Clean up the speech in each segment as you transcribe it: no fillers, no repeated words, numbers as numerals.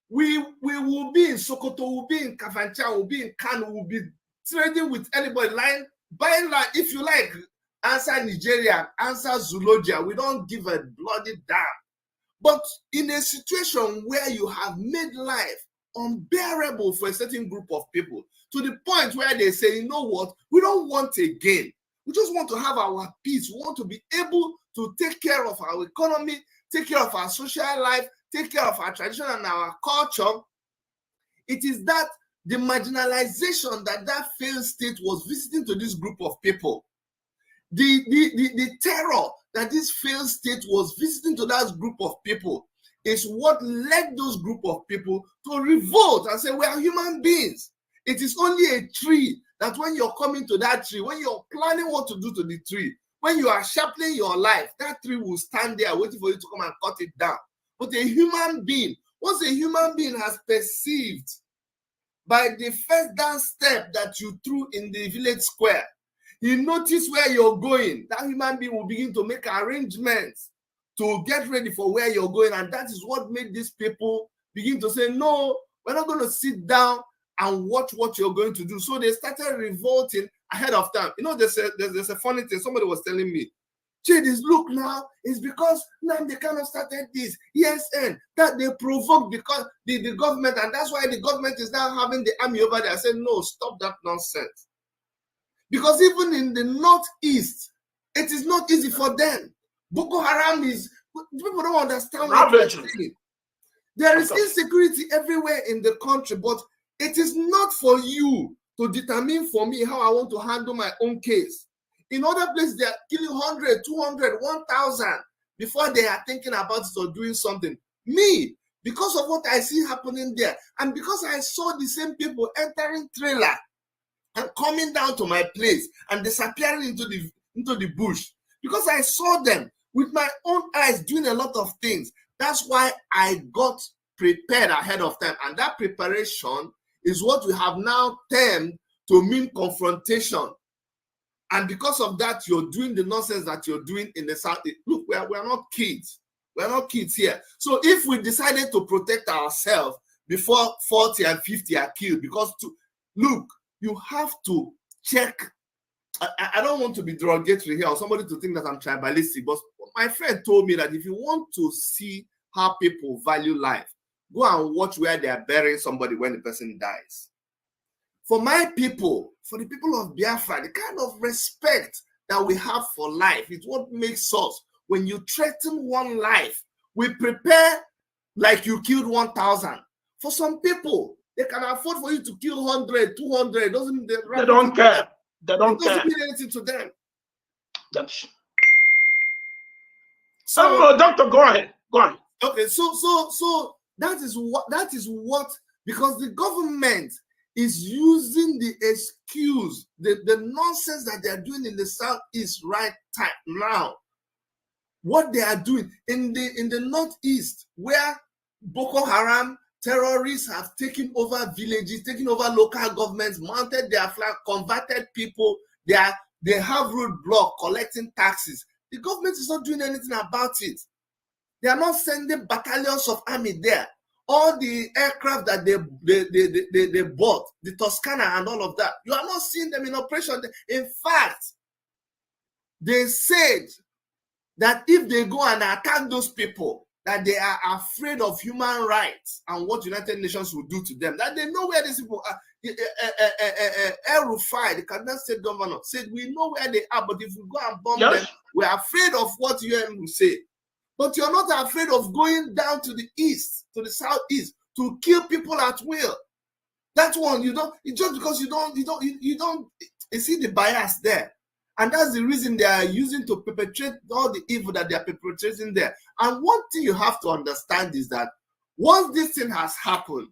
we will be in Sokoto, we'll be in Kafancha, we'll be in Kano, we'll be trading with anybody, buying land. If you like, answer Nigeria, answer Zulugia. We don't give a bloody damn. But in a situation where you have made life unbearable for a certain group of people, to the point where they say, you know what, we don't want again. We just want to have our peace. We want to be able to take care of our economy, take care of our social life, take care of our tradition and our culture. It is that the marginalization that failed state was visiting to this group of people. The terror that this failed state was visiting to that group of people is what led those group of people to revolt and say, we are human beings. It is only a tree that when you're coming to that tree, when you're planning what to do to the tree, when you are sharpening your life, that tree will stand there waiting for you to come and cut it down. But a human being, once a human being has perceived by the first dance step that you threw in the village square, he noticed where you're going, that human being will begin to make arrangements to get ready for where you're going. And that is what made these people begin to say, no, we're not going to sit down and watch what you're going to do. So they started revolting ahead of time. You know, there's a funny thing. Somebody was telling me, Chidi, look now, it's because now they cannot started this. ESN, that they provoked because the government, and that's why the government is now having the army over there. I said, no, stop that nonsense. Because even in the northeast, it is not easy for them. Boko Haram is, people don't understand what they're saying. There is insecurity everywhere in the country, but it is not for you to determine for me how I want to handle my own case. In other places, they are killing 100, 200, 1,000 before they are thinking about it or doing something. Me, because of what I see happening there, and because I saw the same people entering trailer and coming down to my place and disappearing into the bush, because I saw them with my own eyes doing a lot of things. That's why I got prepared ahead of time. And that preparation is what we have now termed to mean confrontation. And because of that, you're doing the nonsense that you're doing in the South. Look, we are not kids. We're not kids here. So if we decided to protect ourselves before 40 and 50 are killed, because look, you have to check. I don't want to be derogatory here or somebody to think that I'm tribalistic, but my friend told me that if you want to see how people value life, go and watch where they are burying somebody when the person dies. For my people, for the people of Biafra, the kind of respect that we have for life is what makes us. When you threaten one life, we prepare like you killed 1,000. For some people, they can afford for you to kill 100, 200. They don't care. They don't care. It doesn't mean anything to them. So, doctor, go ahead. Go on. Okay, so that is what because the government is using the excuse, the nonsense that they are doing in the Southeast right now. What they are doing in the Northeast, where Boko Haram terrorists have taken over villages, taken over local governments, mounted their flag, converted people. They have roadblock collecting taxes. The government is not doing anything about it. They are not sending battalions of army there. All the aircraft that they bought, the Toscana and all of that, you are not seeing them in operation. In fact, they said that if they go and attack those people, that they are afraid of human rights and what United Nations will do to them, that they know where these people are. El Rufai, the Kaduna State Governor, said, we know where they are, but if we go and bomb them, we're afraid of what UN will say. But you're not afraid of going down to the east, to the southeast, to kill people at will. That one, you don't, it's just because you don't see the bias there. And that's the reason they are using to perpetrate all the evil that they are perpetrating there. And one thing you have to understand is that once this thing has happened,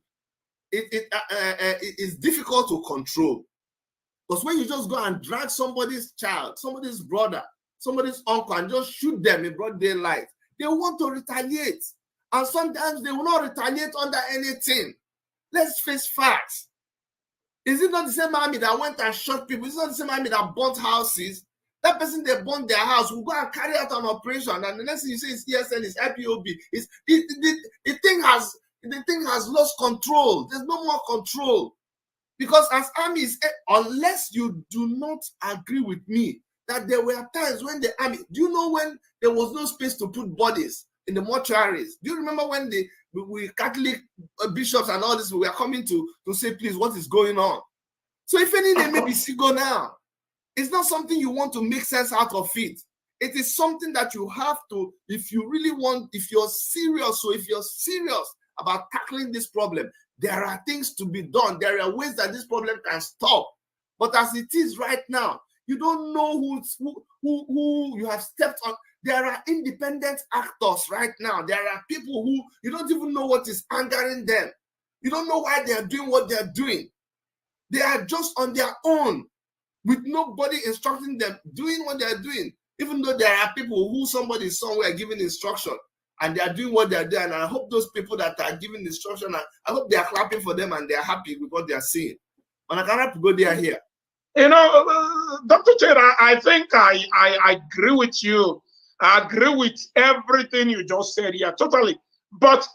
it is difficult to control. Because when you just go and drag somebody's child, somebody's brother, somebody's uncle, and just shoot them in broad daylight, they want to retaliate. And sometimes they will not retaliate under anything. Let's face facts. Is it not the same army that went and shot people? Is it not the same army that burnt houses? That person they burnt their house will go and carry out an operation, and the next thing you say is ESN, is IP0B. The thing has, the thing has lost control. There's no more control. Because as armies, unless you do not agree with me that there were times when the army, do you know when there was no space to put bodies in the mortuaries? Do you remember when we Catholic bishops and all this were coming to say, please, what is going on? So if any, they may be go now. It's not something you want to make sense out of it. It is something that you have to, if you really want, if you're serious, so if you're serious about tackling this problem, there are things to be done. There are ways that this problem can stop. But as it is right now, you don't know who you have stepped on. There are independent actors right now. There are people who you don't even know what is angering them. You don't know why they are doing what they are doing. They are just on their own with nobody instructing them, doing what they are doing. Even though there are people who somebody is somewhere giving instruction and they are doing what they are doing. And I hope those people that are giving instruction, I hope they are clapping for them and they are happy with what they are seeing. And I cannot go there here. You know, Dr. Chidi, I think I agree with you. I agree with everything you just said here, totally. But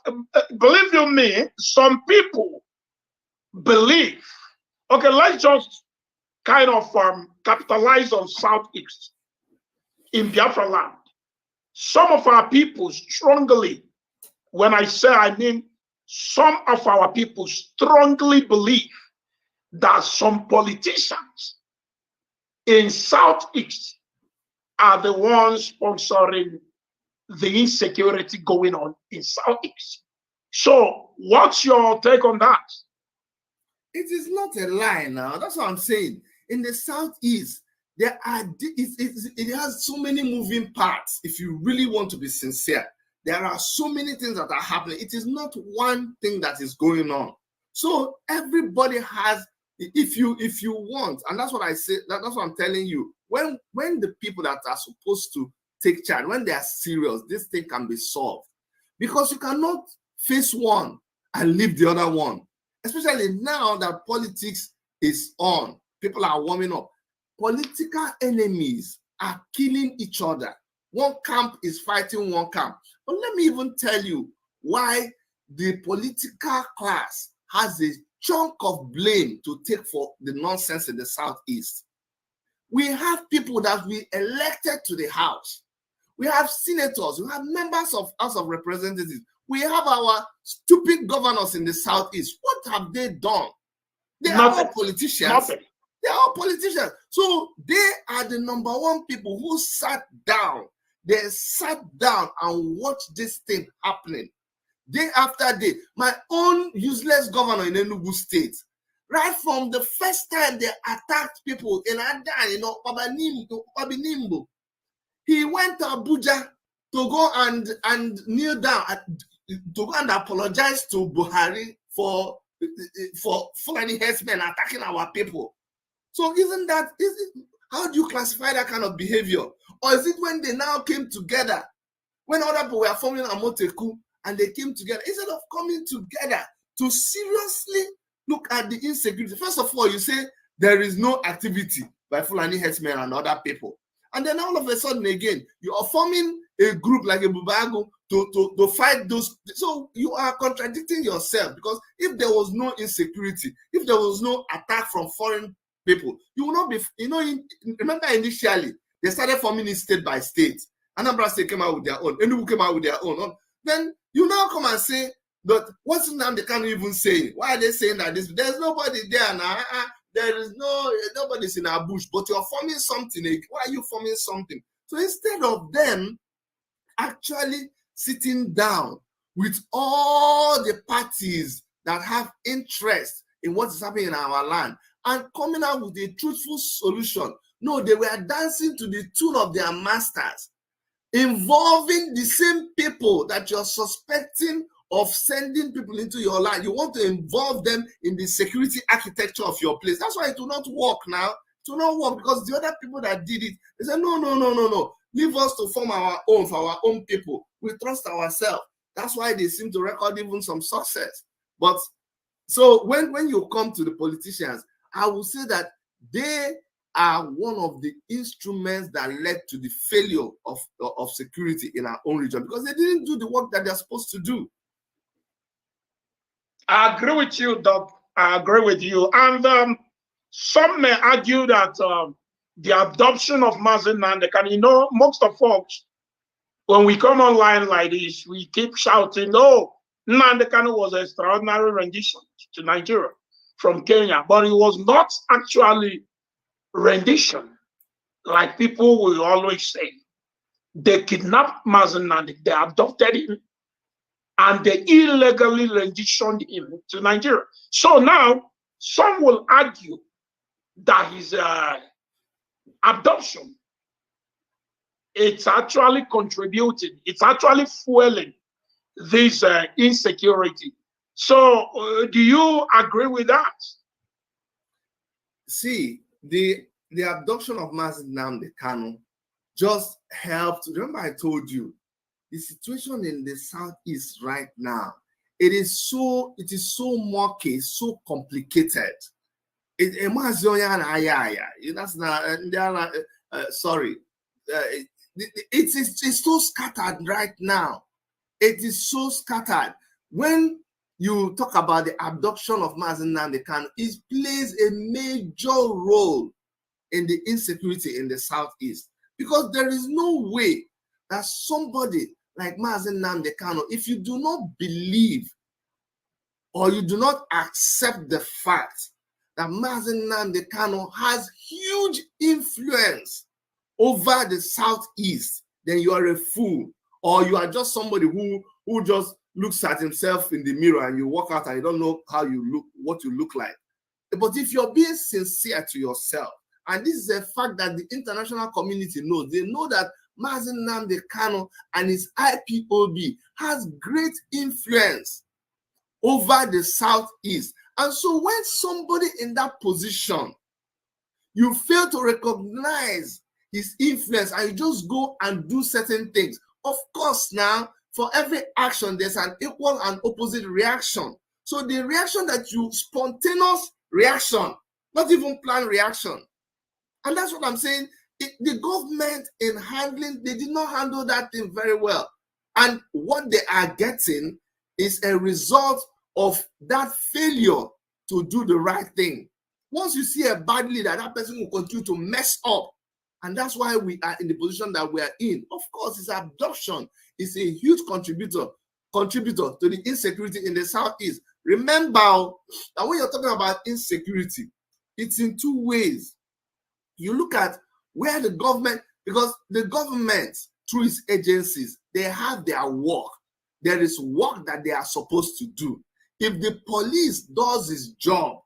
believe you me, some people believe, okay, let's just kind of capitalize on Southeast in Biafra land. Some of our people strongly, when I say I mean some of our people strongly believe that some politicians in Southeast are the ones sponsoring the insecurity going on in Southeast. So what's your take on that? It is not a lie now. That's what I'm saying. In the Southeast, there are it has so many moving parts. If you really want to be sincere, there are so many things that are happening. It is not one thing that is going on. So everybody has, if you want, and that's what I say, that's what I'm telling you. When the people that are supposed to take charge, when they are serious, this thing can be solved. Because you cannot face one and leave the other one. Especially now that politics is on, people are warming up. Political enemies are killing each other. One camp is fighting one camp. But let me even tell you why the political class has a chunk of blame to take for the nonsense in the Southeast. We have people that we elected to the House. We have senators, we have members of House of Representatives. We have our stupid governors in the Southeast. What have they done? They are all politicians. Nothing. They are all politicians. So they are the number one people who sat down. They sat down and watched this thing happening. Day after day. My own useless governor in Enugu State, right from the first time they attacked people in Adan, Obinimbo, he went to Abuja to go and kneel down, to go and apologize to Buhari for Fulani herdsmen attacking our people. So how do you classify that kind of behavior? Or is it when they now came together, when other people were forming a Moteku and they came together, instead of coming together to seriously look at the insecurity? First of all, you say there is no activity by Fulani herdsmen and other people. And then all of a sudden again, you are forming a group like a Bubago to fight those. So you are contradicting yourself, because if there was no insecurity, if there was no attack from foreign people, you will not be, remember initially, they started forming it state by state. Anambra State came out with their own, Enugu came out with their own. Then you now come and say that what's now they can't even say. Why are they saying that there's nobody there now? There is nobody's in our bush, but you're forming something. Why are you forming something? So instead of them actually sitting down with all the parties that have interest in what is happening in our land and coming out with a truthful solution, no, they were dancing to the tune of their masters, involving the same people that you're suspecting of sending people into your land. You want to involve them in the security architecture of your place. That's why it will not work now. It will not work, because the other people that did it, they said, no. Leave us to form our own, for our own people. We trust ourselves. That's why they seem to record even some success. But so when you come to the politicians, I will say that they are one of the instruments that led to the failure of security in our own region, because they didn't do the work that they're supposed to do. I agree with you, Doc. I agree with you. And some may argue that the adoption of Mazi Nnamdi Kanu, you know, most of folks, when we come online like this, we keep shouting, oh, Nnamdi Kanu was an extraordinary rendition to Nigeria from Kenya, but it was not actually rendition, like people will always say. They kidnapped Mazi Nnamdi, they adopted him, and they illegally renditioned him to Nigeria. So now, some will argue that his adoption, it's actually contributing, it's actually fueling this insecurity. So, do you agree with that? See, the abduction of Mazi Nnamdi Kanu just helped. Remember, I told you the situation in the southeast right now. It is so murky, so complicated. That's not. Sorry, it's so scattered right now. It is so scattered. When you talk about the abduction of Mazi Nnamdi Kanu, it plays a major role in the insecurity in the southeast, because there is no way that somebody like Mazi Nnamdi Kanu, if you do not believe or you do not accept the fact that Mazi Nnamdi Kanu has huge influence over the southeast, then you are a fool, or you are just somebody who just looks at himself in the mirror and you walk out and you don't know how you look, what you look like. But if you're being sincere to yourself, and this is a fact that the international community knows, they know that Mazi Nnamdi Kanu and his IP0B has great influence over the southeast. And so when somebody in that position, you fail to recognize his influence and you just go and do certain things, of course now, for every action, there's an equal and opposite reaction. So the reaction that you, spontaneous reaction, not even planned reaction. And that's what I'm saying. The government in handling, they did not handle that thing very well. And what they are getting is a result of that failure to do the right thing. Once you see a bad leader, that person will continue to mess up. And that's why we are in the position that we are in. Of course, his abduction is a huge contributor to the insecurity in the southeast. Remember that when you're talking about insecurity, it's in two ways. You look at where the government, because the government, through its agencies, they have their work. There is work that they are supposed to do. If the police does its job,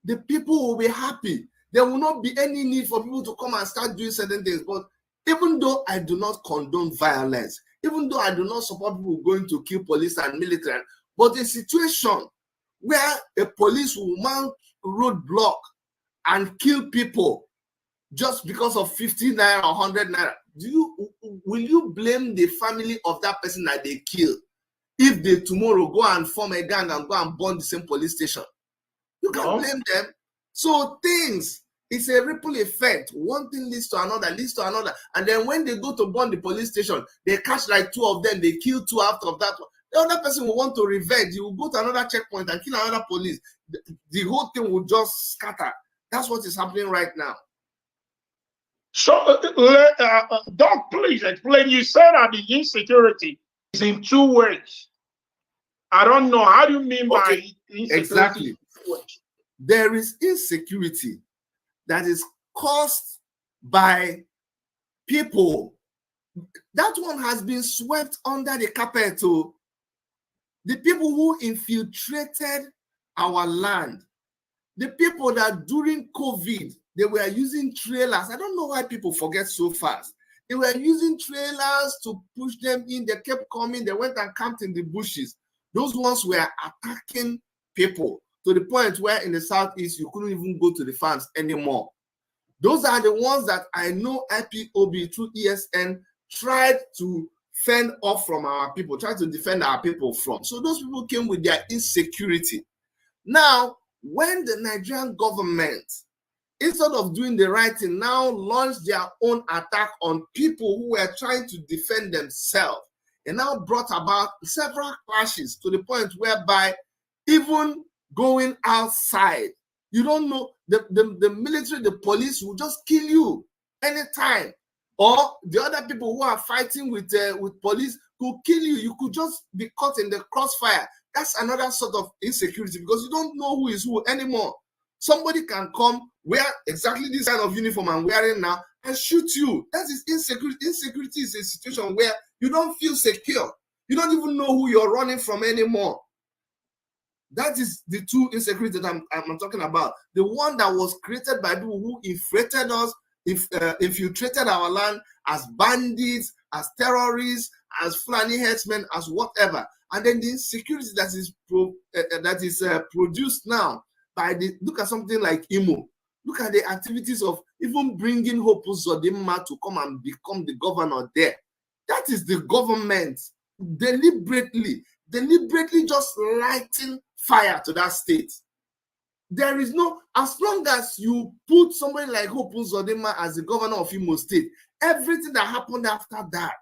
the people will be happy. There will not be any need for people to come and start doing certain things. But even though I do not condone violence, even though I do not support people going to kill police and military, but a situation where a police will mount roadblock and kill people just because of 50 naira or 100 naira, will you blame the family of that person that they kill if they tomorrow go and form a gang and go and burn the same police station? You can't blame them. So things, it's a ripple effect. One thing leads to another, and then when they go to burn the police station, they catch like 2 of them, they kill 2 after that. The other person will want to revenge. He will go to another checkpoint and kill another police. The whole thing will just scatter. That's what is happening right now. So, Doc, please explain. You said that the insecurity is in 2 ways. I don't know. How do you mean by insecurity? Exactly. There is insecurity that is caused by people. That one has been swept under the carpet. To the people who infiltrated our land, the people that during COVID, they were using trailers. I don't know why people forget so fast. They were using trailers to push them in. They kept coming. They went and camped in the bushes. Those ones were attacking people to the point where in the southeast, you couldn't even go to the farms anymore. Those are the ones that I know IP0B through ESN tried to fend off from our people, tried to defend our people from. So those people came with their insecurity. Now, when the Nigerian government, instead of doing the right thing, now launched their own attack on people who were trying to defend themselves, and now brought about several clashes to the point whereby even going outside. You don't know, the military, the police will just kill you anytime. Or the other people who are fighting with police could kill you. You could just be caught in the crossfire. That's another sort of insecurity, because you don't know who is who anymore. Somebody can come, wear exactly this kind of uniform I'm wearing now, and shoot you. That is insecurity. Insecurity is a situation where you don't feel secure. You don't even know who you're running from anymore. That is the two insecurity that I'm talking about. The one that was created by people who infiltrated us, infiltrated our land as bandits, as terrorists, as Fulani herdsmen, as whatever. And then the insecurity that is produced now by look at something like Imo. Look at the activities of even bringing Hope Uzodimma to come and become the governor there. That is the government deliberately just lighting fire to that state. There is no, as long as you put somebody like Hope Uzodimma as the governor of Imo State, everything that happened after that,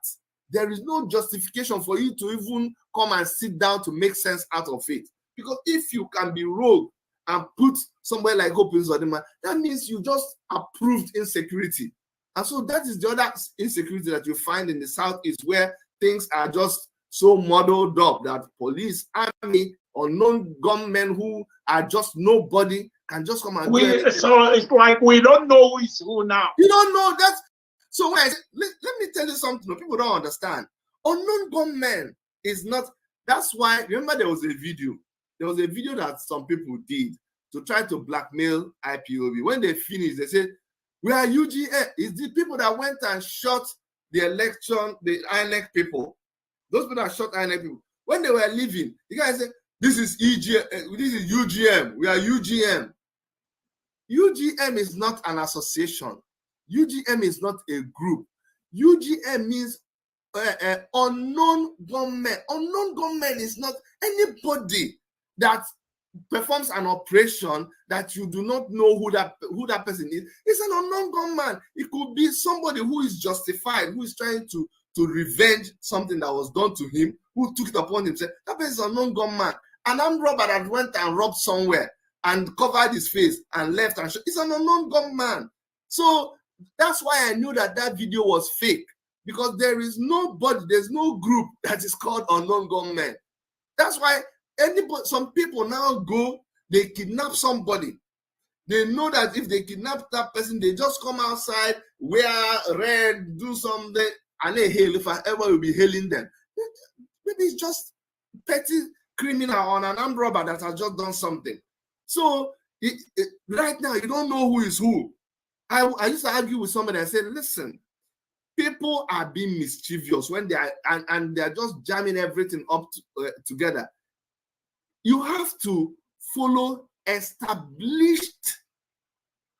there is no justification for you to even come and sit down to make sense out of it. Because if you can be rogue and put somebody like Hope Uzodimma, that means you just approved insecurity. And so that is the other insecurity that you find in the Southeast, where things are just so muddled up that police, army, unknown gunmen who are just nobody can just come and so it's like we don't know who is who now. You don't know that. So when I say, let me tell you something people don't understand. Unknown gunmen is not, that's why, remember there was a video that some people did to try to blackmail IP0B. When they finished, they said, we are UGA. It's the people that went and shot the election, the INEC people. Those people that shot INEC people. When they were leaving, the guy said, this is UGM. We are UGM. UGM is not an association. UGM is not a group. UGM means unknown gunmen. Unknown gunmen is not anybody that performs an operation that you do not know who that person is. It's an unknown gunman. It could be somebody who is justified, who is trying to revenge something that was done to him, who took it upon himself. That person is an unknown gunman. An armed robber that went and robbed somewhere and covered his face and left and shot. It's an unknown gunman. So that's why I knew that video was fake, because there is nobody, there's no group that is called unknown gunmen. That's why some people now go, they kidnap somebody. They know that if they kidnap that person, they just come outside, wear red, do something, and they hail. If I ever will be hailing them, maybe it's just petty criminal on an armed robber that has just done something. So right now, you don't know who is who. I used to argue with somebody. I said, listen, people are being mischievous when they are, and they're just jamming everything up together. You have to follow established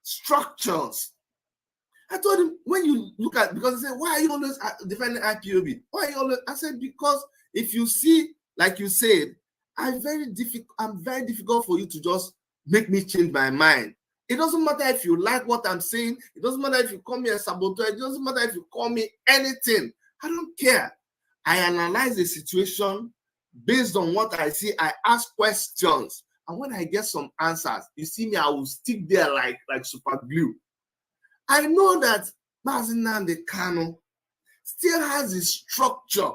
structures. I told him, when you look at, because he said, why are you always defending IP0B? Why are you always? I said, because if you see, like you said, I'm very difficult for you to just make me change my mind. It doesn't matter if you like what I'm saying. It doesn't matter if you call me a saboteur. It doesn't matter if you call me anything. I don't care. I analyze the situation based on what I see. I ask questions. And when I get some answers, you see me, I will stick there like super glue. I know that Mazi Nnamdi Kanu still has a structure,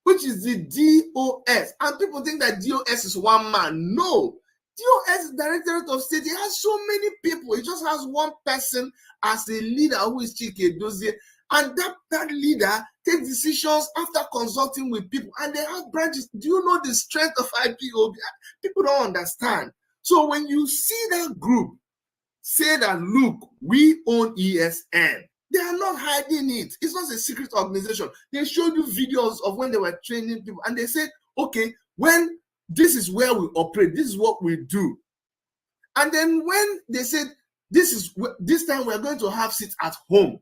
which is the DOS. And people think that DOS is one man. No. DOS is Directorate of State. It has so many people. It just has one person as a leader, who is Chike Dozie. And that leader takes decisions after consulting with people. And they have branches. Do you know the strength of IP0B? People don't understand. So when you see that group say that, look, we own ESN, they are not hiding it. It's not a secret organization. They showed you videos of when they were training people. And they said, okay, when this is where we operate, this is what we do. And then when they said, this time we're going to have seats at home.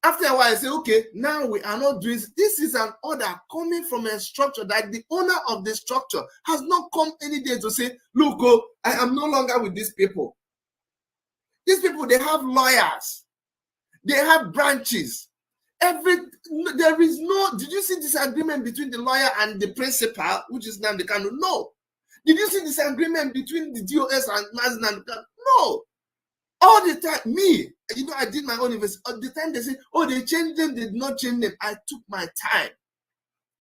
After a while, I say, okay, now we are not doing this. Is an order coming from a structure that the owner of the structure has not come any day to say, look, I am no longer with these people. These people, they have lawyers. They have branches. There is no, did you see disagreement between the lawyer and the principal, which is Nnamdi Kanu? No. Did you see disagreement between the DOS and Mazen and no? All the time, me, I did my own investment. All the time they say, oh, they changed them, they did not change them. I took my time.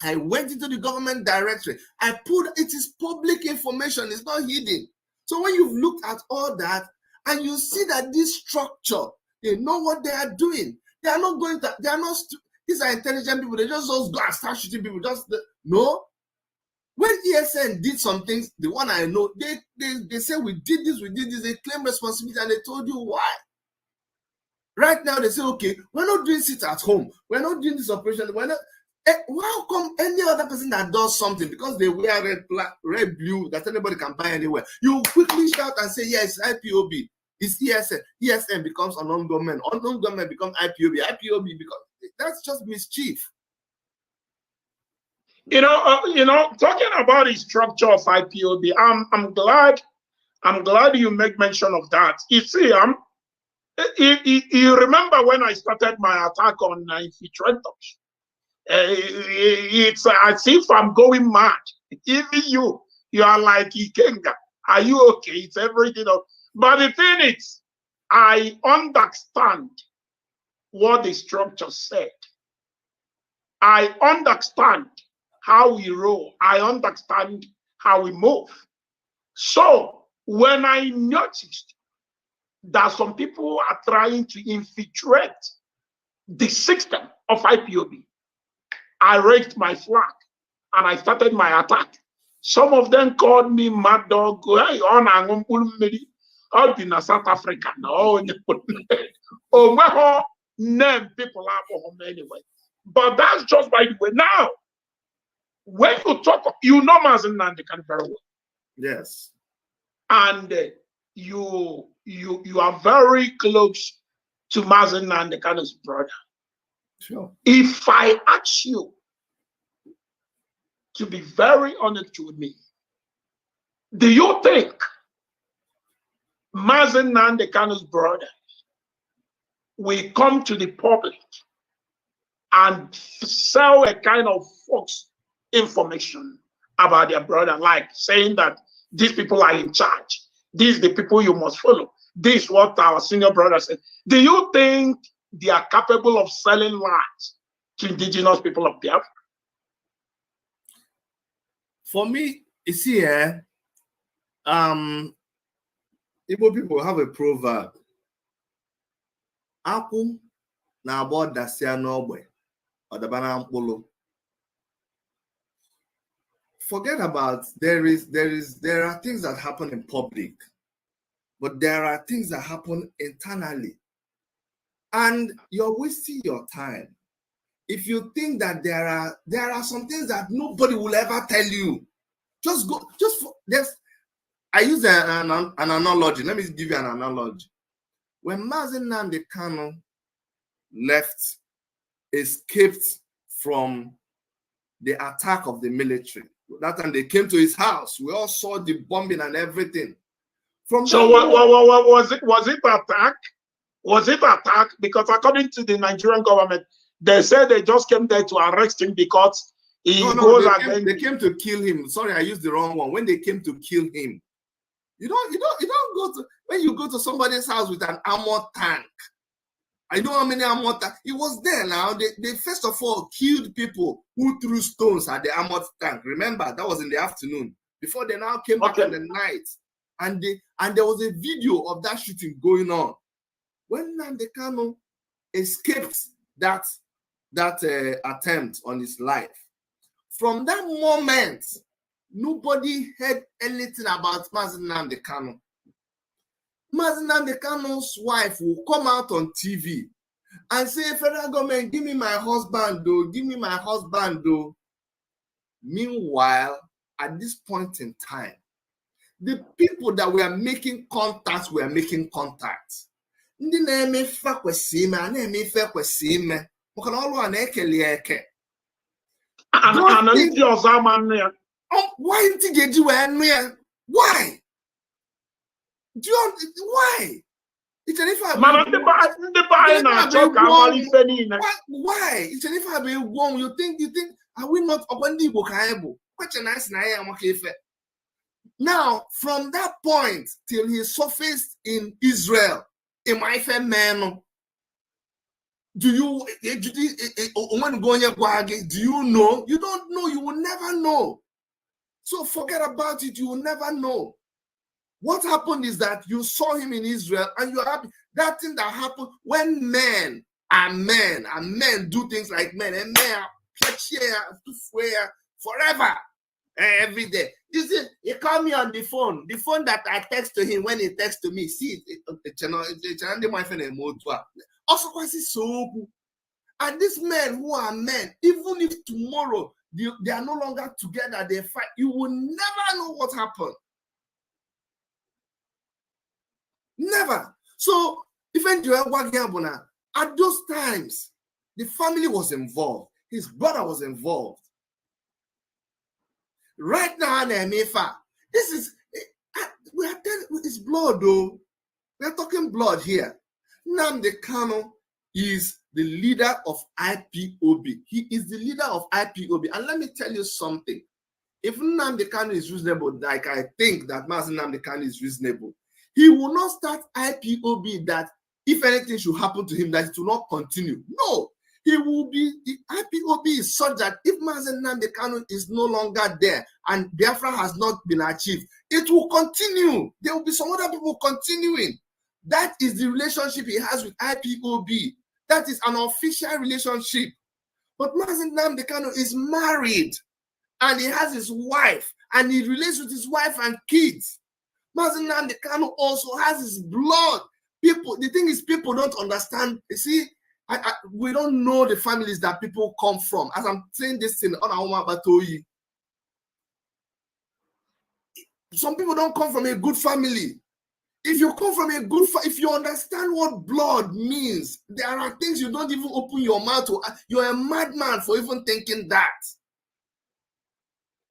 I went into the government directory. It is public information, it's not hidden. So when you've looked at all that and you see that this structure, they know what they are doing. They are not going to, these are intelligent people. They just go and start shooting people. No. When ESN did some things, the one I know, they say we did this, they claim responsibility and they told you why. Right now they say, okay, we're not doing it at home. We're not doing this operation. We're not. How come any other person that does something because they wear red, blue that anybody can buy anywhere, you quickly shout and say, yes, IP0B, it's ESN. ESN becomes unknown government. Unknown government becomes IPOB. IPOB becomes, that's just mischief. Talking about the structure of IPOB, I'm glad you make mention of that. You see, you remember when I started my attack on infiltrators? It's as if I'm going mad. Even you are like Ikenna. Are you okay? It's everything. But the thing is, I understand what the structure said. I understand how we roll. I understand how we move. So when I noticed that some people are trying to infiltrate the system of IPOB, I raised my flag and I started my attack. Some of them called me mad dog. I've been in South Africa now. Name people are anyway. But that's just by the way. Now, when you talk, you know Mazen Nandekan very well. Yes. And you are very close to Mazen Nandekan's brother. Sure. If I ask you to be very honest with me, do you think Mazen Nandekan's brother will come to the public and sell a kind of false information about their brother, like saying that these people are in charge, these are the people you must follow, this is what our senior brother said? Do you think they are capable of selling lies to indigenous people of Biafra? For me, you see, Igbo people have a proverb. Akwụ na-agba ọdasịa n'ogbe, ọdaba na mkpụrụ. Forget about there are things that happen in public, but there are things that happen internally. And you're wasting your time if you think that there are some things that nobody will ever tell you. I use an analogy. Let me give you an analogy. When Mazen Nandekan escaped from the attack of the military, that time they came to his house. We all saw the bombing and everything. Was it attack? Was it attack? Because according to the Nigerian government, they said they just came there to arrest him because he goes against. They came to kill him. Sorry, I used the wrong one. When they came to kill him, you don't go to, when you go to somebody's house with an armored tank. I know how many armored tanks. It was there now. They first of all killed people who threw stones at the armored tank. Remember, that was in the afternoon. Before they now came back in the night. And there was a video of that shooting going on. When Nandekan escaped that attempt on his life, from that moment, nobody heard anything about Mazen Nandekan. Mazen Nandekan's wife will come out on TV and say, federal government, give me my husband, though. Give me my husband, though. Meanwhile, at this point in time, the people that were making contacts were making contacts. Ndị na-eme ife kwesị ime, a na-eme ife kwesị ime. Maka na ọrụ a na-ekeli eke. Why did you do it? Why? Why? It's an if I why? It's an if I be wrong. You think are we not Okwandi Bokaibo? What a nice na ya. Now, from that point till he surfaced in Israel, in my man, do you know? You don't know. You will never know. So forget about it. You will never know. What happened is that you saw him in Israel and you're happy. That thing that happened when men and men do things like men, and men are forever, every day. You see, he called me on the phone that I text to him when he texts to me. See, my friend also, so. And these men who are men, even if tomorrow they are no longer together, they fight, you will never know what happened. Never. So, even at those times, the family was involved. His brother was involved. Right now, this is, we are telling, it's blood, though. We are talking blood here. Nnamdi Kanu is the leader of IP0B. He is the leader of IP0B. And let me tell you something. If Nnamdi Kanu is reasonable, like I think that Mazi Nnamdi Kanu is reasonable, he will not start IP0B that if anything should happen to him, that it will not continue. No, he will be, the IP0B is such that if Mazi Nnamdi Kanu is no longer there and Biafra has not been achieved, it will continue. There will be some other people continuing. That is the relationship he has with IP0B. That is an official relationship. But Mazi Nnamdi Kanu is married and he has his wife and he relates with his wife and kids. Mazi Nnamdi Kanu also has his blood. People, the thing is, people don't understand. You see, we don't know the families that people come from. As I'm saying this thing on Auma Batoyi, some people don't come from a good family. If you come from a good family, if you understand what blood means, there are things you don't even open your mouth to. You're a madman for even thinking that.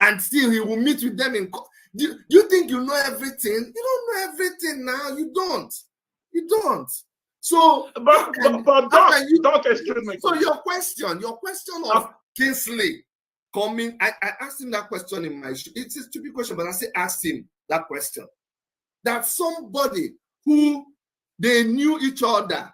And still, he will meet with them in. Do you think you know everything? You don't know everything now. You don't. You don't. So, but don't excuse me. So your question of Kingsley coming, I asked him that question in my show. It's a stupid question, but I say ask him that question. That somebody who they knew each other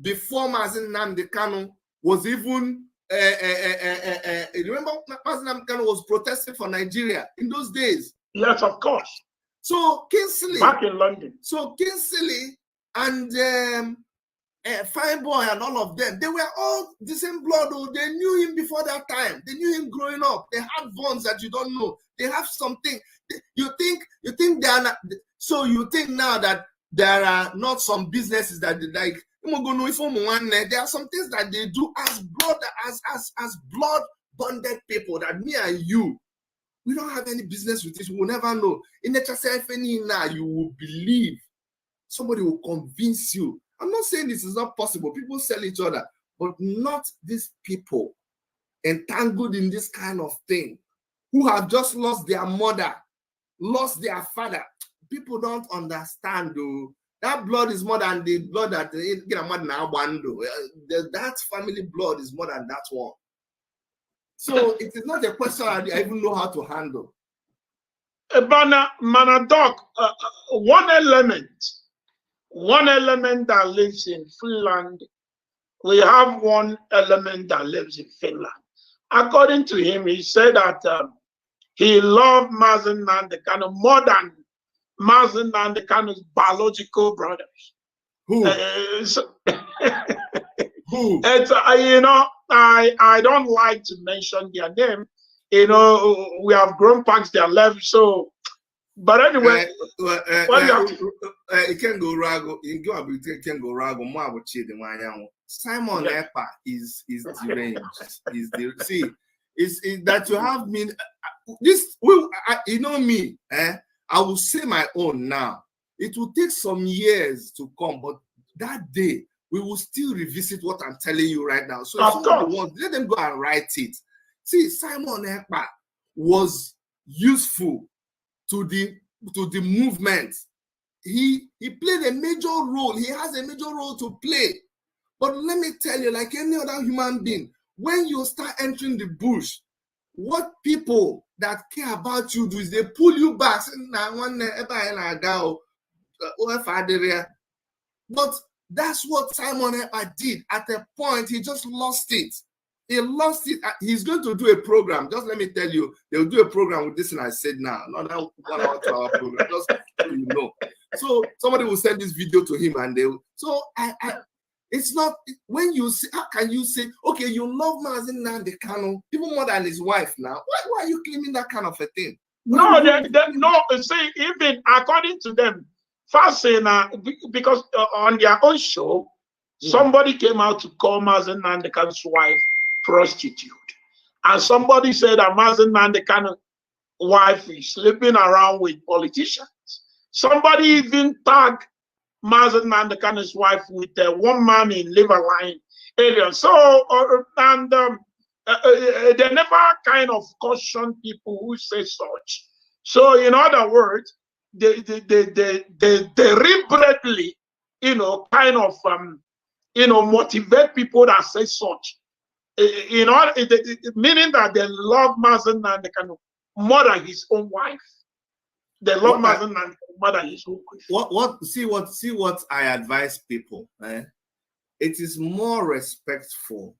before Mazi Nnamdi Kanu was even remember Mazi Nnamdi Kanu was protesting for Nigeria in those days. Yes, of course. So Kingsley back in London. So Kingsley and Fine Boy and all of them, they were all the same blood. Oh, they knew him before that time. They knew him growing up. They had bonds that you don't know. They have something. You think they are not. So you think now that there are not some businesses that they like. There are some things that they do as blood, as blood bonded people that me and you, we don't have any business with this. We will never know. In the now, you will believe. Somebody will convince you. I'm not saying this is not possible. People sell each other, but not these people entangled in this kind of thing, who have just lost their mother, lost their father. People don't understand, though. That blood is more than the blood that that family blood is more than that one. So it is not a question I even know how to handle. Manadok, one element that lives in Finland, we have one element that lives in Finland. According to him, he said that he loved Mazi Nnamdi Kanu more than Mazi Nnamdi Kanu's biological brothers. Who? Who? It's, I don't like to mention their name. We have grown past their level, so. But anyway, Ikenna Uruagu, Simon Ekpa is deranged. See, is that you have me. This will, me. I will say my own now. It will take some years to come, but that day we will still revisit what I'm telling you right now. So if somebody wants, let them go and write it. See, Simon Ekpa was useful to the movement. He played a major role. He has a major role to play. But let me tell you, like any other human being, when you start entering the bush, what people that care about you do is they pull you back. But that's what Simon Ekpa did. At a point, he just lost it. He lost it. He's going to do a program. Just let me tell you, they'll do a program with this, and I said now, not that 1 hour, 2 hour program, just so you know. So somebody will send this video to him, and they'll. So it's not when you say, how can you say, okay, you love Mazi Nnamdi Kanu even more than his wife now? Why are you claiming that kind of a thing? No, no. See, even according to them, first saying because on their own show, somebody came out to call Mazi Nnamdi Kanu's wife prostitute, and somebody said that Mazi Nnamdi Kanu's wife is sleeping around with politicians. Somebody even tagged Mazi Nnamdi Kanu's wife with one man in Liverline area. So they never kind of caution people who say such. So in other words, they deliberately, kind of motivate people that say such. Meaning that they love Mazi Nnamdi Kanu more than his own wife. They love Mazi Nnamdi more than his own wife. See what I advise people. It is more respectful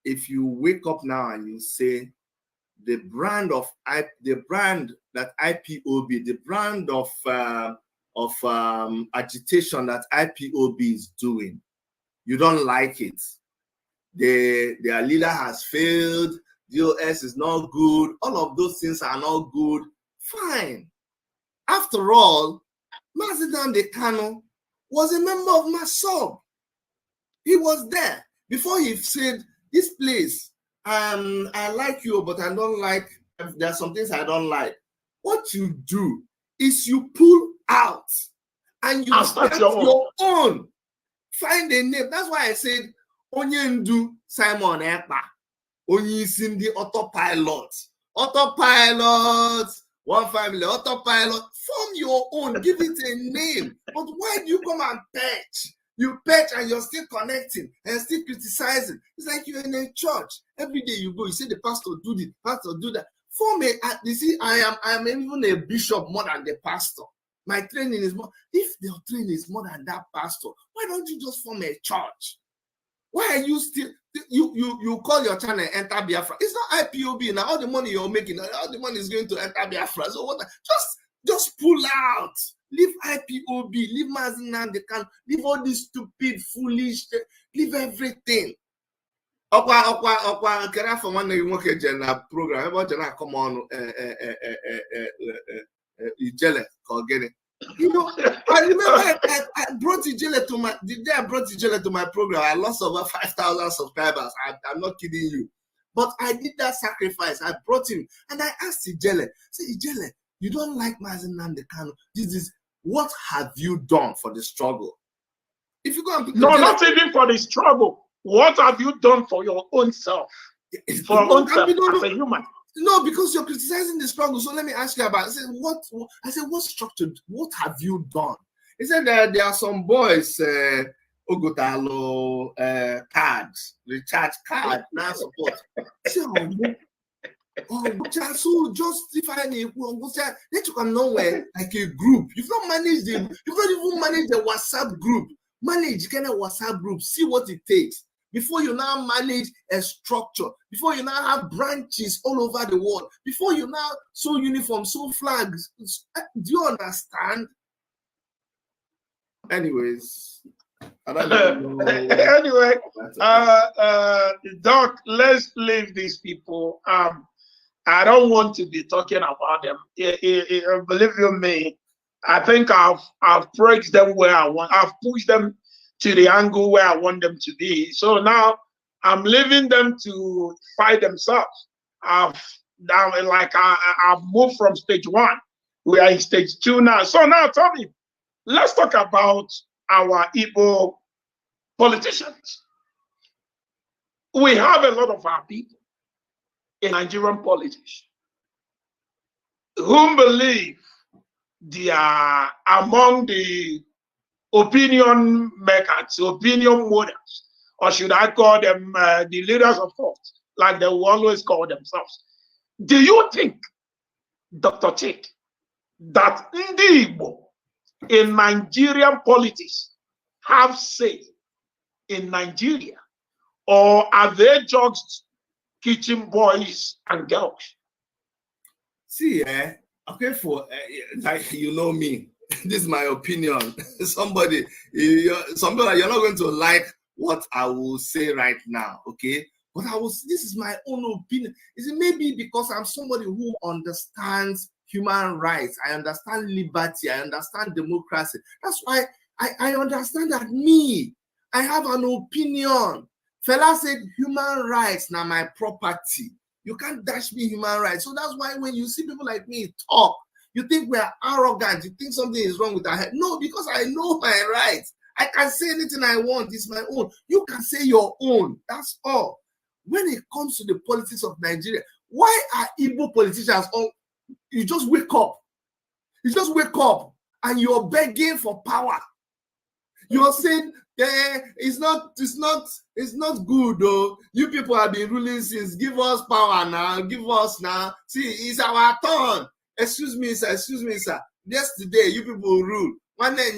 if you wake up now and you say the brand that IP0B, the brand of agitation that IP0B is doing, you don't like it. Their leader has failed. DOS is not good. All of those things are not good. Fine. After all, Mazi Nnamdi Kanu was a member of MASOB. He was there before he said, this place, I like you, but I don't like, there are some things I don't like. What you do is you pull out and you start your own. Find a name. That's why I said, Onyendu Simon Ekpa, Onyisindi Autopilot, one family, Autopilot. Form your own, give it a name. But why do you come and patch? You patch and you're still connecting and still criticizing. It's like you're in a church. Every day you go, you say the pastor do this, pastor do that. For me, you see, I am even a bishop more than the pastor. My training is more. If the training is more than that pastor, why don't you just form a church? Why are you still you call your channel Enter Biafra? It's not IP0B now. All the money you're making, all the money is going to Enter Biafra. So what? Just pull out. Leave IP0B. Leave Mazi Nnamdi Kanu. Leave all this stupid, foolish. Leave everything. Okwa kera for one nwoke jena program. Ebe jena come on Ijele Kogene. I remember I brought Ijele to my, the day I brought Ijele to my program, I lost over 5,000 subscribers. I'm not kidding you. But I did that sacrifice. I brought him and I asked Ijele, say, Ijele, you don't like Mazi Nnamdi Kanu. This is, what have you done for the struggle? If you go and no, Ijele, not even for the struggle. What have you done for your own self? For your own self as a human? No, because you're criticizing the struggle. So let me ask you about it. I said, what structure? What have you done? He said that there are some boys, Ogotalo cards, recharge card, now support. So just define it. Let you come nowhere like a group. You've not managed them. You've not even managed the WhatsApp group. Manage kind of WhatsApp group. See what it takes before you now manage a structure. Before you now have branches all over the world. Before you now sew uniforms, sew flags. Do you understand? Anyways, I don't know. Anyway, Doc, let's leave these people. I don't want to be talking about them. Believe you me, I think I've praised them where I want. I've pushed them to the angle where I want them to be. So now I'm leaving them to fight themselves. I've moved from stage 1. We are in stage 2 now. So now, Tommy, let's talk about our Igbo politicians. We have a lot of our people in Nigerian politics who believe they are among the opinion makers, opinion models, or should I call them the leaders of thought, like they will always call themselves. Do you think Dr. Chidi, that Ndi Igbo in Nigerian politics have say in Nigeria, or are they just kitchen boys and girls? See, okay, for like you know me, this is my opinion. Somebody, some people, you're not going to like what I will say right now, okay? But this is my own opinion. Is it maybe because I'm somebody who understands human rights, I understand liberty, I understand democracy. That's why I understand that I have an opinion. Fela said human rights now my property. You can't dash me human rights. So that's why when you see people like me talk, you think we're arrogant. You think something is wrong with our head. No, because I know my rights. I can say anything I want. It's my own. You can say your own. That's all. When it comes to the politics of Nigeria, why are Igbo politicians all? You just wake up. You just wake up and you're begging for power. You're saying, it's not good though. You people have been ruling since. Give us power now. Give us now. See, it's our turn. Excuse me, sir. Yesterday, you people rule. One day,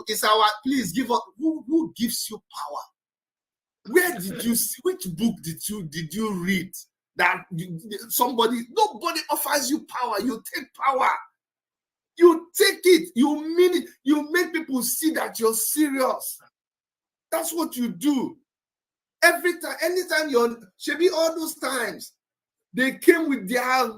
it's our. Please give us. Who gives you power? Where did you see? Which book did you read that nobody offers you power? You take power. You take it. You mean it. You make people see that you're serious. That's what you do. Every time, anytime should be all those times, they came with their I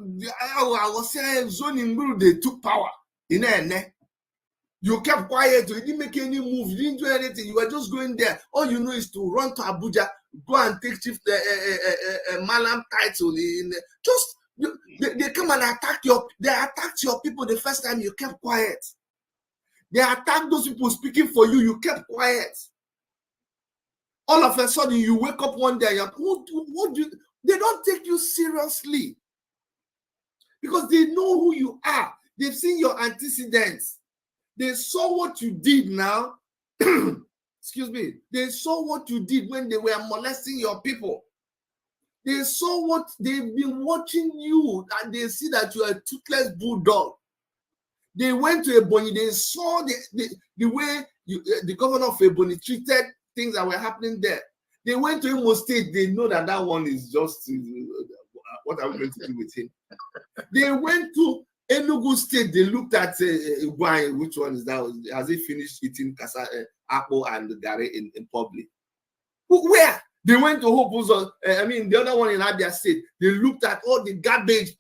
was saying zoning rule, they took power. You kept quiet, you didn't make any move, you didn't do anything, you were just going there. All you know is to run to Abuja, go and take chief Malam title. They come and attacked your people the first time you kept quiet. They attacked those people speaking for you, you kept quiet. All of a sudden, you wake up one day, they don't take you seriously because they know who you are. They've seen your antecedents. They saw what you did now. Excuse me. They saw what you did when they were molesting your people. They saw what they've been watching you, and they see that you are a toothless bulldog. They went to Ebonyi. They saw the way the governor of Ebonyi treated things that were happening there. They went to Imo State. They know that one is just what are we going to do with him? They went to Enugu State. They looked at which one is that? Has he finished eating apple and gari in public? Where? They went to Hope. The other one in Abia State. They looked at all the garbage.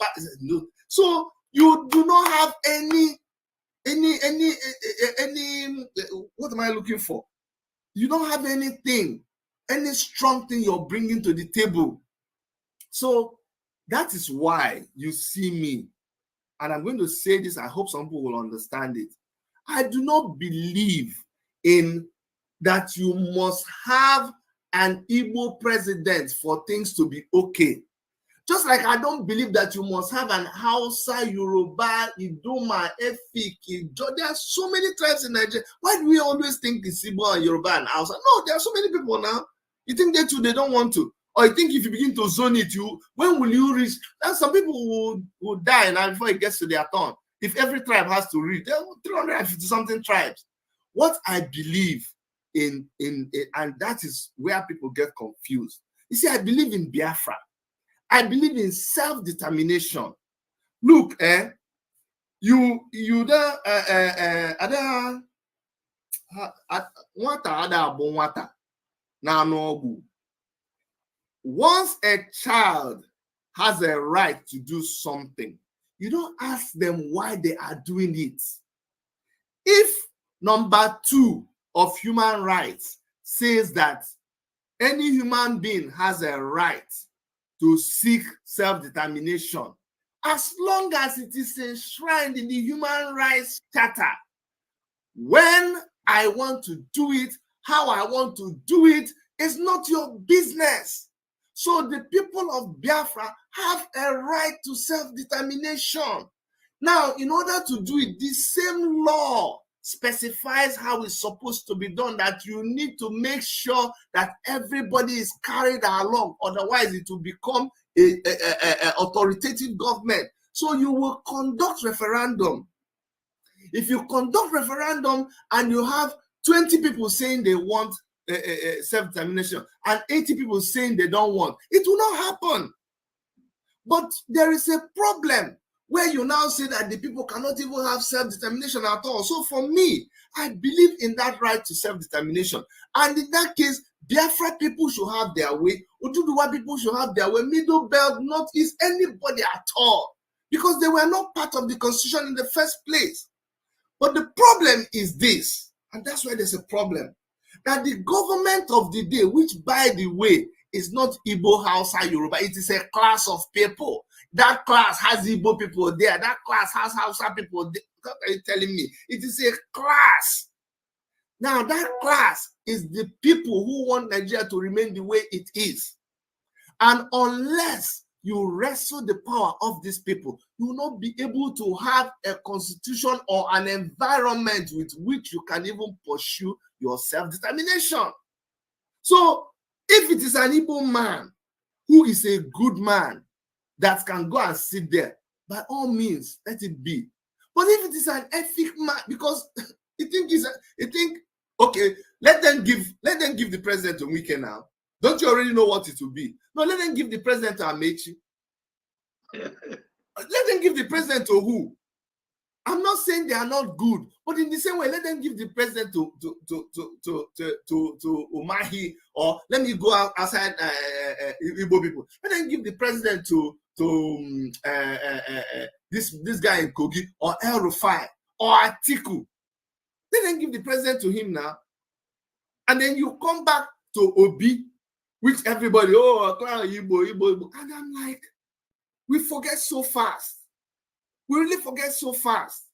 So you do not have any. What am I looking for? You don't have anything, any strong thing you're bringing to the table. So that is why you see me, and I'm going to say this, I hope some people will understand it. I do not believe in that you must have an Igbo president for things to be okay. Just like I don't believe that you must have an Hausa, Yoruba, Idoma, Efik. There are so many tribes in Nigeria. Why do we always think it's Igbo and Yoruba and Hausa? No, there are so many people now. You think they don't want to? Or you think if you begin to zone it, when will you reach? And some people will die now before it gets to their turn. If every tribe has to reach, there are 350 something tribes. What I believe in, and that is where people get confused. You see, I believe in Biafra. I believe in self-determination. Look, once a child has a right to do something, you don't ask them why they are doing it. If number 2 of human rights says that any human being has a right to seek self-determination, as long as it is enshrined in the Human Rights Charter, when I want to do it, how I want to do it, is not your business. So the people of Biafra have a right to self-determination. Now, in order to do it, the same law specifies how it's supposed to be done, that you need to make sure that everybody is carried along. Otherwise, it will become a authoritative government. So you will conduct referendum. If you conduct referendum and you have 20 people saying they want self-determination and 80 people saying they don't want, it will not happen. But there is a problem where you now say that the people cannot even have self-determination at all. So for me, I believe in that right to self-determination. And in that case, Biafra people should have their way. Oduduwa people should have their way. Middle Belt, Northeast, anybody at all. Because they were not part of the constitution in the first place. But the problem is this, and that's why there's a problem, that the government of the day, which by the way, is not Igbo, Hausa, Yoruba, it is a class of people. That class has Igbo people there. That class has Hausa people there. What are you telling me? It is a class. Now, that class is the people who want Nigeria to remain the way it is. And unless you wrestle the power of these people, you will not be able to have a constitution or an environment with which you can even pursue your self-determination. So, if it is an Igbo man who is a good man that can go and sit there, by all means, let it be. But if it is an ethic man, because okay, let them give the president to Ikenna now. Don't you already know what it will be? No, let them give the president to Amechi. Let them give the president to who? I'm not saying they are not good, but in the same way, let them give the president to Umahi, or let me go outside Igbo people. Let them give the president to this guy in Kogi, or El Rufai, or Atiku. Let them give the president to him now, and then you come back to Obi, which everybody, Igbo, and I'm like, we forget so fast. We really forget so fast.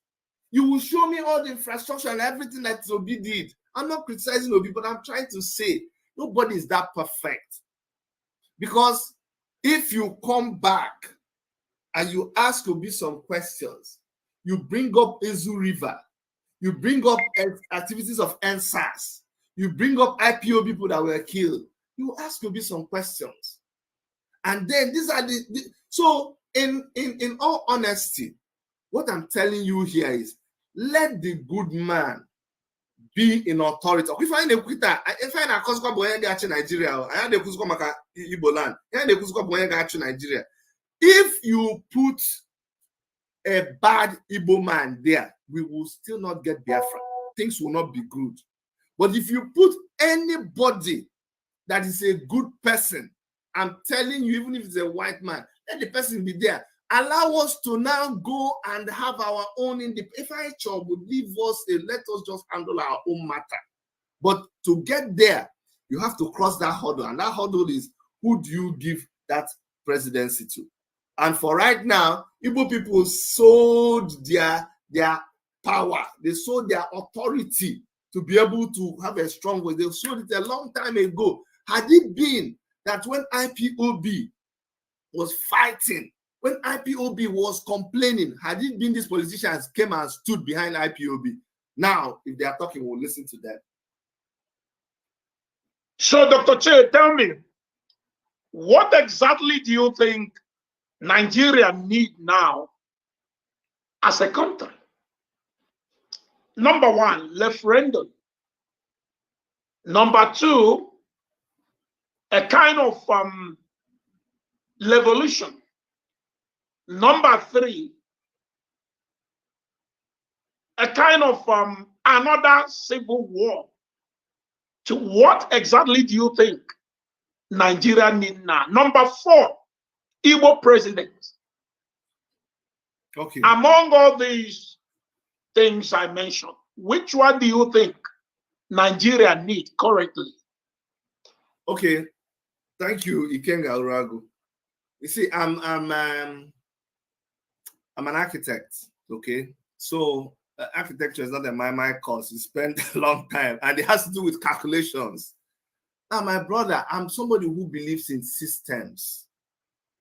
You will show me all the infrastructure and everything that Obi did. I'm not criticizing Obi, but I'm trying to say nobody is that perfect. Because if you come back and you ask Obi some questions, you bring up Ezu River, you bring up activities of NSAS, you bring up IP0B people that were killed, you ask Obi some questions. And then these are so in all honesty, what I'm telling you here is, let the good man be in authority. If I Nigeria, if you put a bad Igbo man there, we will still not get Biafra. Things will not be good. But if you put anybody that is a good person, I'm telling you, even if it's a white man, let the person be there. Allow us to now go and have our own independence. If I would leave us, let us just handle our own matter. But to get there, you have to cross that hurdle. And that hurdle is, who do you give that presidency to? And for right now, Igbo people sold their power. They sold their authority to be able to have a strong voice. They sold it a long time ago. Had it been that when IP0B was fighting, when IP0B was complaining, had it been these politicians came and stood behind IP0B, now, if they are talking, we'll listen to them. So, Dr. Che, tell me, what exactly do you think Nigeria need now as a country? Number one, referendum. Number two, a kind of revolution. Number three, a kind of another civil war. To what exactly do you think Nigeria need now? Number four, Igbo president. Okay. Among all these things I mentioned, which one do you think Nigeria need currently? Okay. Thank you, Ikenna Uruagu. You see, I'm an architect, okay? So architecture is not my course. You spend a long time, and it has to do with calculations. Now, my brother, I'm somebody who believes in systems.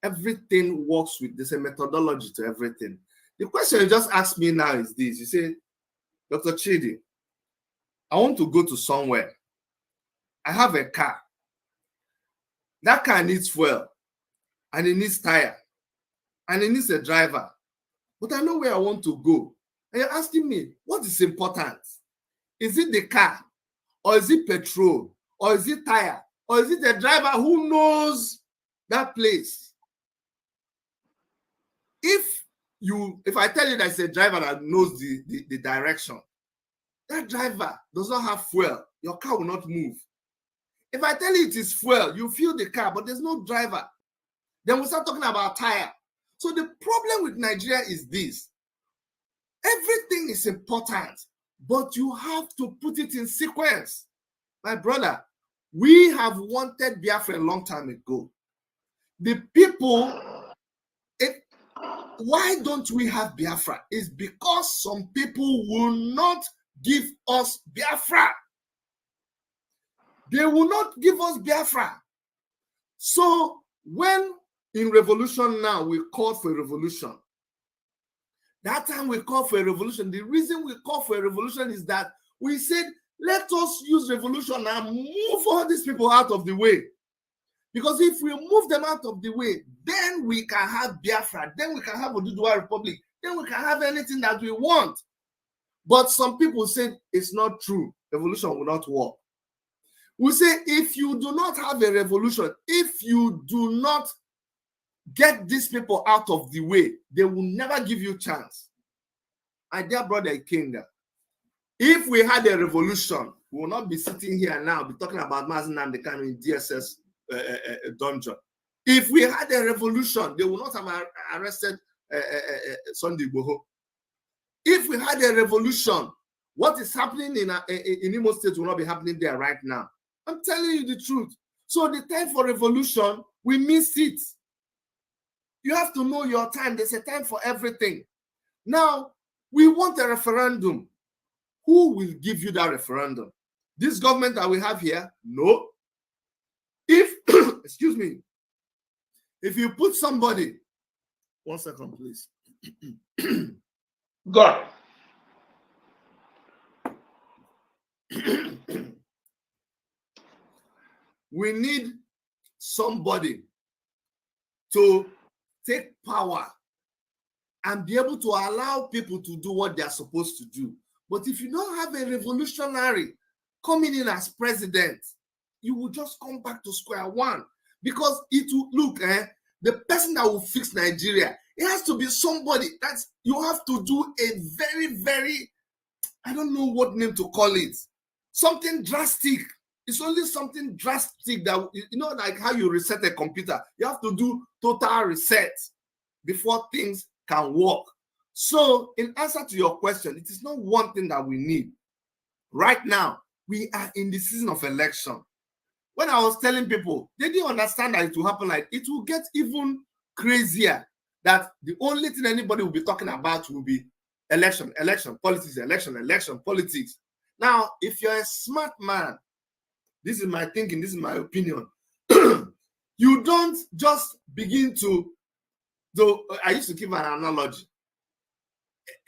Everything works with, there's a methodology to everything. The question you just asked me now is this. You say, Dr. Chidi, I want to go to somewhere. I have a car. That car needs fuel, and it needs tire, and it needs a driver, but I know where I want to go. And you're asking me, what is important? Is it the car? Or is it petrol? Or is it tire? Or is it the driver who knows that place? If I tell you that it's a driver that knows the direction, that driver does not have fuel, your car will not move. If I tell you it is fuel, you feel the car, but there's no driver. Then we start talking about tire. So the problem with Nigeria is this. Everything is important, but you have to put it in sequence. My brother, we have wanted Biafra a long time ago. The people, why don't we have Biafra? It's because some people will not give us Biafra. They will not give us Biafra. So when in revolution now we called for a revolution, that time we called for a revolution. The reason we called for a revolution is that we said, let us use revolution and move all these people out of the way. Because if we move them out of the way, then we can have Biafra, then we can have Oduduwa Republic, then we can have anything that we want. But some people said it's not true. Revolution will not work. We say if you do not have a revolution, if you do not get these people out of the way, they will never give you a chance. My dear brother Ikenna, if we had a revolution, we will not be sitting here now, be talking about Mazi Nnamdi Kanu in DSS dungeon. If we had a revolution, they will not have arrested Sunday Igboho. If we had a revolution, what is happening in Imo State will not be happening there right now. I'm telling you the truth. So the time for revolution, we missed it. You have to know your time. There's a time for everything. Now, we want a referendum. Who will give you that referendum? This government that we have here? No. If, excuse me, if you put somebody, 1 second, please. God. We need somebody to take power and be able to allow people to do what they are supposed to do. But if you don't have a revolutionary coming in as president, you will just come back to square one. Because it will look, the person that will fix Nigeria, it has to be somebody that's, you have to do a very, very, I don't know what name to call it, something drastic. It's only something drastic that, you know, like how you reset a computer. You have to do total reset before things can work. So in answer to your question, it is not one thing that we need. Right now, we are in the season of election. When I was telling people, they didn't understand that it will happen like, it will get even crazier, that the only thing anybody will be talking about will be election, politics, election, politics. Now, if you're a smart man, this is my thinking, this is my opinion, you don't just begin to, I used to give an analogy.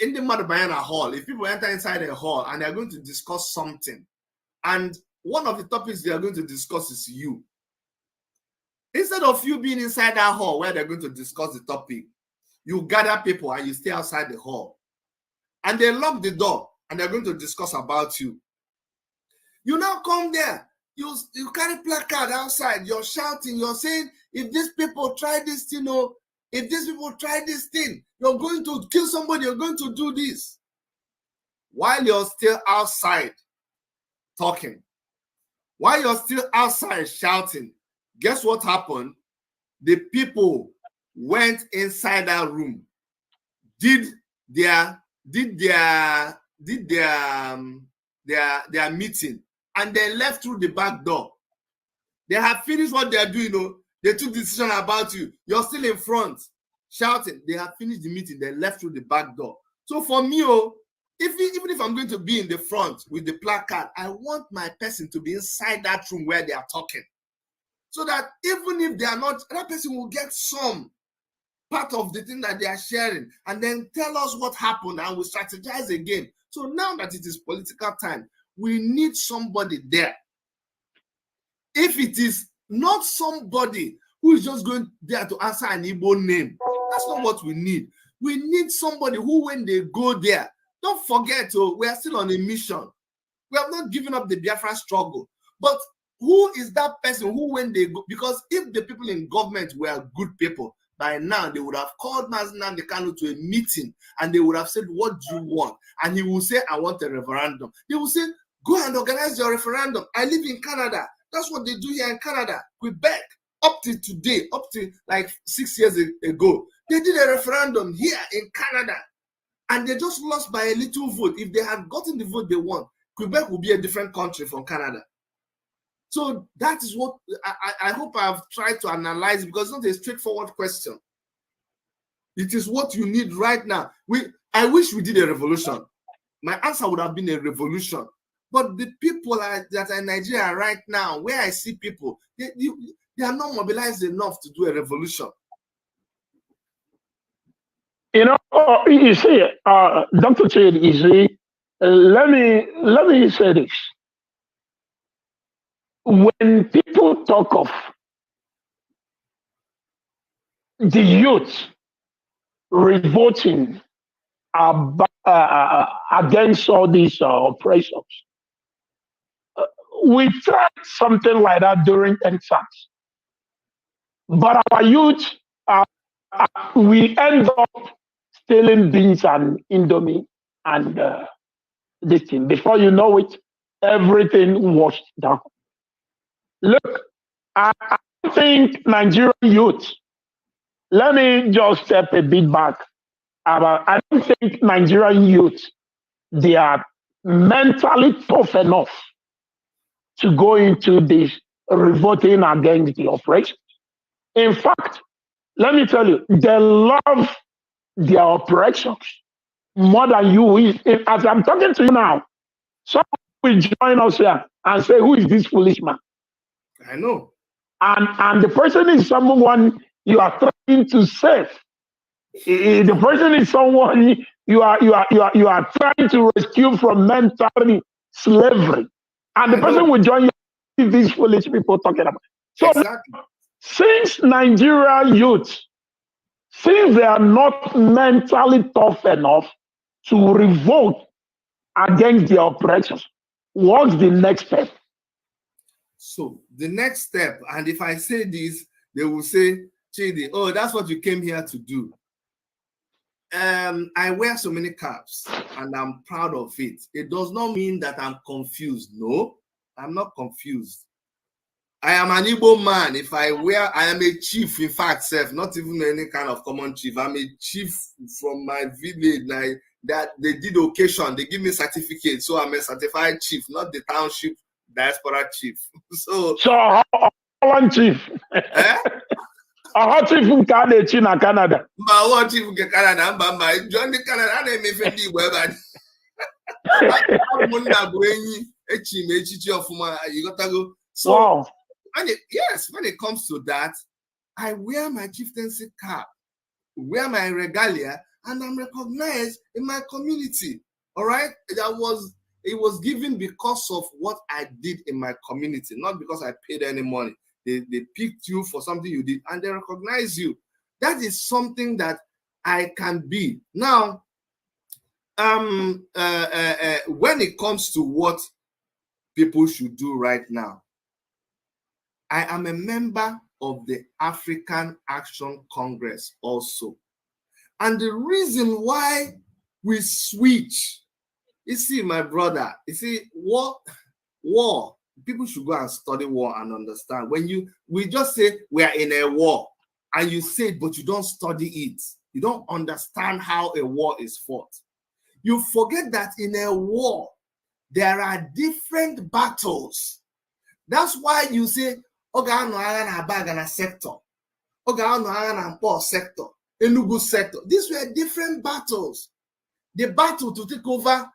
In the Madabayana hall, if people enter inside a hall and they're going to discuss something, and one of the topics they are going to discuss is you, instead of you being inside that hall where they're going to discuss the topic, you gather people and you stay outside the hall. And they lock the door and they're going to discuss about you. You now come there, you carry placard outside, you're shouting, you're saying, if these people try this thing, or if these people try this thing, you're going to kill somebody, you're going to do this. While you're still outside talking, while you're still outside shouting, guess what happened? The people went inside that room, did their meeting, and they left through the back door. They have finished what they are doing. They took the decision about you. You're still in front, shouting. They have finished the meeting. They left through the back door. So for me, even if I'm going to be in the front with the placard, I want my person to be inside that room where they are talking. So that even if they are not, that person will get some part of the thing that they are sharing and then tell us what happened and we'll strategize again. So now that it is political time, we need somebody there. If it is not somebody who is just going there to answer an Igbo name, that's not what we need. We need somebody who, when they go there, don't forget, we are still on a mission. We have not given up the Biafra struggle. But who is that person who, when they go, because if the people in government were good people, by now they would have called Nnamdi Kanu to a meeting and they would have said, what do you want? And he will say, I want a referendum. They will say, go and organize your referendum. I live in Canada. That's what they do here in Canada, Quebec. Up to today, up to like 6 years ago, they did a referendum here in Canada and they just lost by a little vote. If they had gotten the vote they want, Quebec would be a different country from Canada. So that is what I hope I've tried to analyze, because it's not a straightforward question. It is what you need right now. I wish we did a revolution. My answer would have been a revolution. But the people that are in Nigeria right now, where I see people, they are not mobilized enough to do a revolution. You see, Dr. Chidi, you see, let me say this. When people talk of the youth revolting against all these oppressions, we tried something like that during NSAS. But our youth, we end up stealing beans and Indomie and this thing. Before you know it, everything washed down. Look, I think Nigerian youth, let me just step a bit back. I don't think Nigerian youth, they are mentally tough enough to go into this revolting against the oppression. In fact, let me tell you, they love their oppressions more than you. As I'm talking to you now, someone will join us here and say, who is this foolish man? I know. And the person is someone you are trying to save. The person is someone you are trying to rescue from mental slavery. And the person will join you, these foolish people talking about. So exactly. Since Nigerian youth, since they are not mentally tough enough to revolt against the oppressions, what's the next step? So the next step, and if I say this, they will say, Chidi, oh, that's what you came here to do. I wear so many caps and I'm proud of it. It does not mean that I'm confused. No, I'm not confused. I am an Igbo man. If I am a chief, in fact, not even any kind of common chief. I'm a chief from my village. That they did occasion, they give me certificate, so I'm a certified chief, not the township diaspora chief. So one chief. Eh? A chief in Canada. One chief in Canada. Join the Canada. I name me you gotta go. So wow. When it comes to that, I wear my chieftaincy cap, wear my regalia, and I'm recognized in my community. All right, it was given because of what I did in my community, not because I paid any money. They picked you for something you did, and they recognize you. That is something that I can be now. When it comes to what people should do right now, I am a member of the African Action Congress also. And the reason why we switch, you see, my brother, you see, war, people should go and study war and understand. We just say we are in a war and you say it, but you don't study it. You don't understand how a war is fought. You forget that in a war, there are different battles. That's why you say, sector, sector, Enugu sector. These were different battles. The battle to take over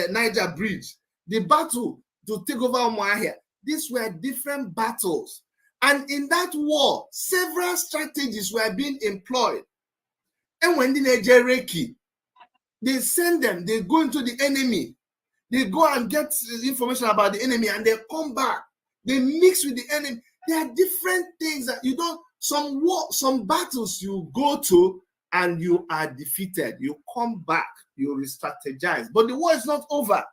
Niger Bridge, the battle to take over Umuahia. These were different battles. And in that war, several strategies were being employed. And when the Nigeriki, they send them, they go into the enemy, they go and get information about the enemy and they come back. They mix with the enemy. There are different things that you don't, some battles you go to and you are defeated, you come back, you re-strategize. But the war is not over.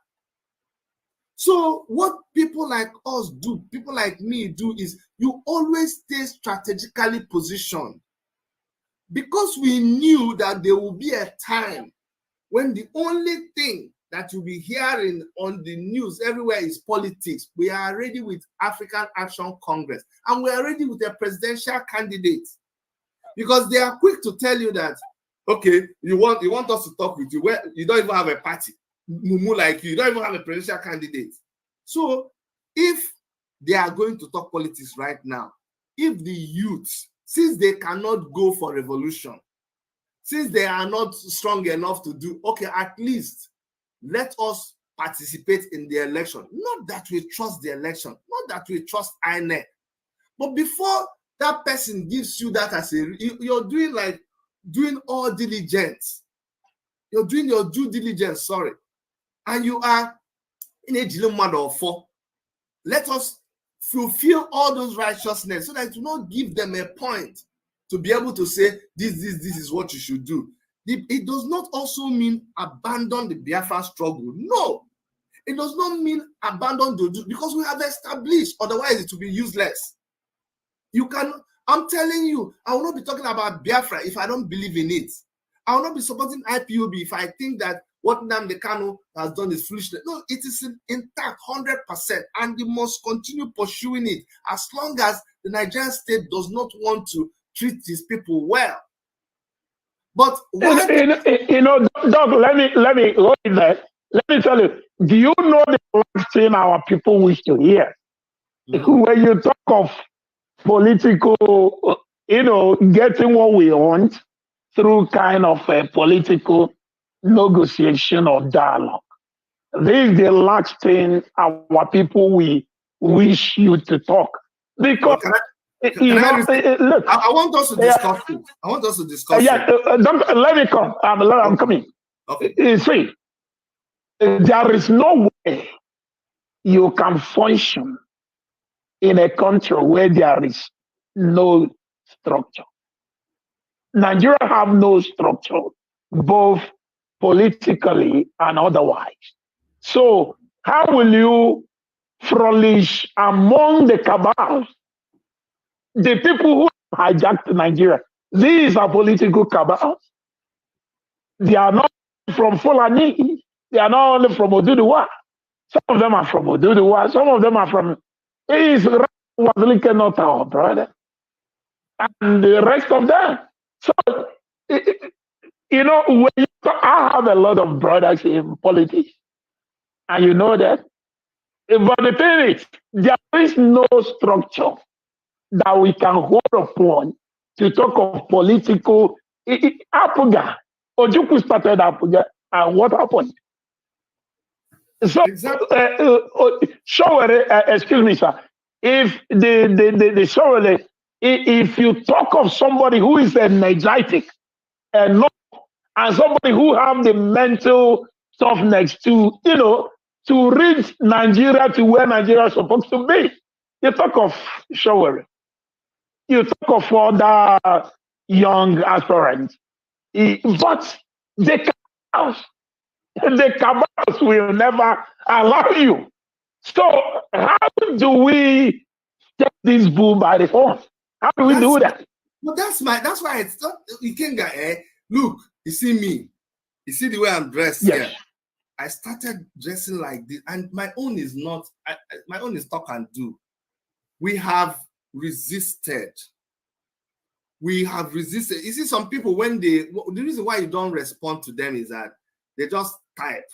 So what people like us do, people like me do, is you always stay strategically positioned. Because we knew that there will be a time when the only thing that you'll be hearing on the news everywhere is politics. We are ready with African Action Congress, and we are ready with a presidential candidate, because they are quick to tell you that, okay, you want us to talk with you, where you don't even have a party, mumu like you don't even have a presidential candidate. So if they are going to talk politics right now, if the youth, since they cannot go for revolution, since they are not strong enough to do, okay, at least let us participate in the election. Not that we trust the election, not that we trust INEC, but before that person gives you that as a, you're doing all diligence. You're doing your due diligence, sorry. And you are in a dilemma of four. Let us fulfill all those righteousness so that it will not give them a point to be able to say, this is what you should do. It does not also mean abandon the Biafra struggle. No, it does not mean abandon the, because we have established, otherwise it will be useless. You can, I'm telling you, I will not be talking about Biafra if I don't believe in it. I will not be supporting IP0B if I think that what Nnamdi Kanu has done is foolishness. No, it is intact 100%, and you must continue pursuing it as long as the Nigerian state does not want to treat these people well. But Doc, let me hold it there. Let me tell you, do you know the last thing our people wish to hear? When you talk of political, getting what we want through kind of a political negotiation or dialogue. This is the last thing our people we wish you to talk. Because look, I want us to discuss it. I want us to discuss it. Let me come. I'm coming. Okay. You see, there is no way you can function in a country where there is no structure. Nigeria have no structure, both politically and otherwise. So how will you flourish among the cabals, the people who hijacked Nigeria? These are political cabals. They are not from Fulani. They are not only from Oduduwa. Some of them are from Oduduwa. Some of them are from Israel, was our brother, and the rest of them. So, I have a lot of brothers in politics, and you know that. But the thing is, there is no structure that we can hold upon to talk of political. Apuga, Ojukwu started Apuga, and what happened? So, excuse me, sir. If if you talk of somebody who is energetic and somebody who have the mental toughness to reach Nigeria to where Nigeria is supposed to be, you talk of Showere. You talk of other young aspirants, but the cabals will never allow you. So how do we take this bull by the horn? How do we do that? Well, that's why it's not, Ikenna, look, you see me, you see the way I'm dressed here. I started dressing like this, and my own is not, my own is talk and do. We have resisted. We have resisted. You see, some people, when the reason why you don't respond to them is that they just type.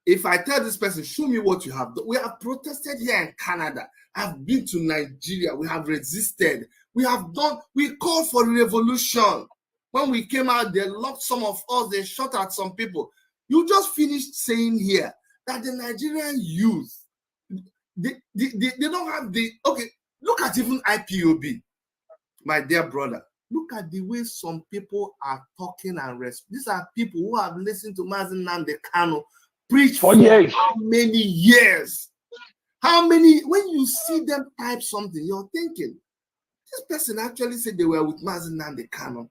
If I tell this person, show me what you have done. We have protested here in Canada. I've been to Nigeria. We have resisted. We called for revolution. When we came out, they locked some of us. They shot at some people. You just finished saying here that the Nigerian youth, they don't have the, okay, look at even IP0B, my dear brother. Look at the way some people are talking and these are people who have listened to Mazi Nnamdi Kanu preach for how many years? How many? When you see them type something, you're thinking, this person actually said they were with Mazi Nnamdi Kanu.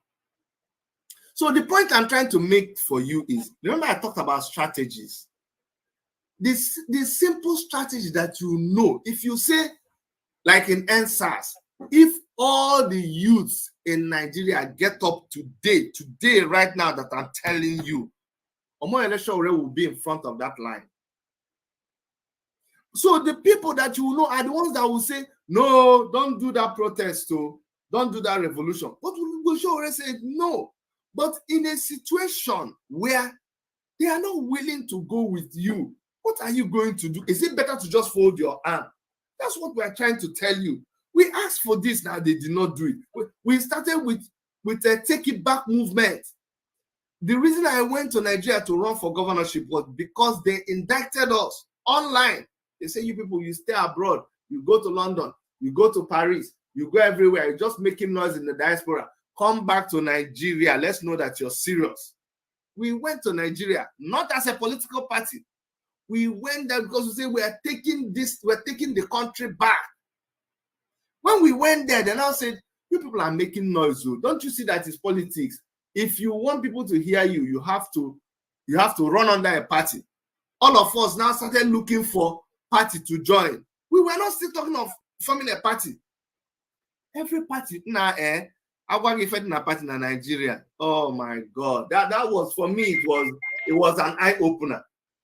So the point I'm trying to make for you is, remember I talked about strategies. The simple strategy that you know, if you say, like in NSAS, if all the youths in Nigeria get up today, right now that I'm telling you, Omo election will be in front of that line. So the people that you know are the ones that will say, no, don't do that protest, so don't do that revolution. But we should already say no. But in a situation where they are not willing to go with you, what are you going to do? Is it better to just fold your arm? That's what we are trying to tell you. We asked for this, now they did not do it. We started with a take it back movement. The reason I went to Nigeria to run for governorship was because they indicted us online. They say, you people, you stay abroad, you go to London, you go to Paris, you go everywhere, you're just making noise in the diaspora. Come back to Nigeria. Let's know that you're serious. We went to Nigeria, not as a political party. We went there because we say we're taking the country back. When we went there, they now said, you people are making noise. Don't you see that it's politics? If you want people to hear you, you have to run under a party. All of us now started looking for party to join. We were not still talking of forming a party. Every party now, party in Nigeria. Oh my God, that was, for me, it was an eye opener.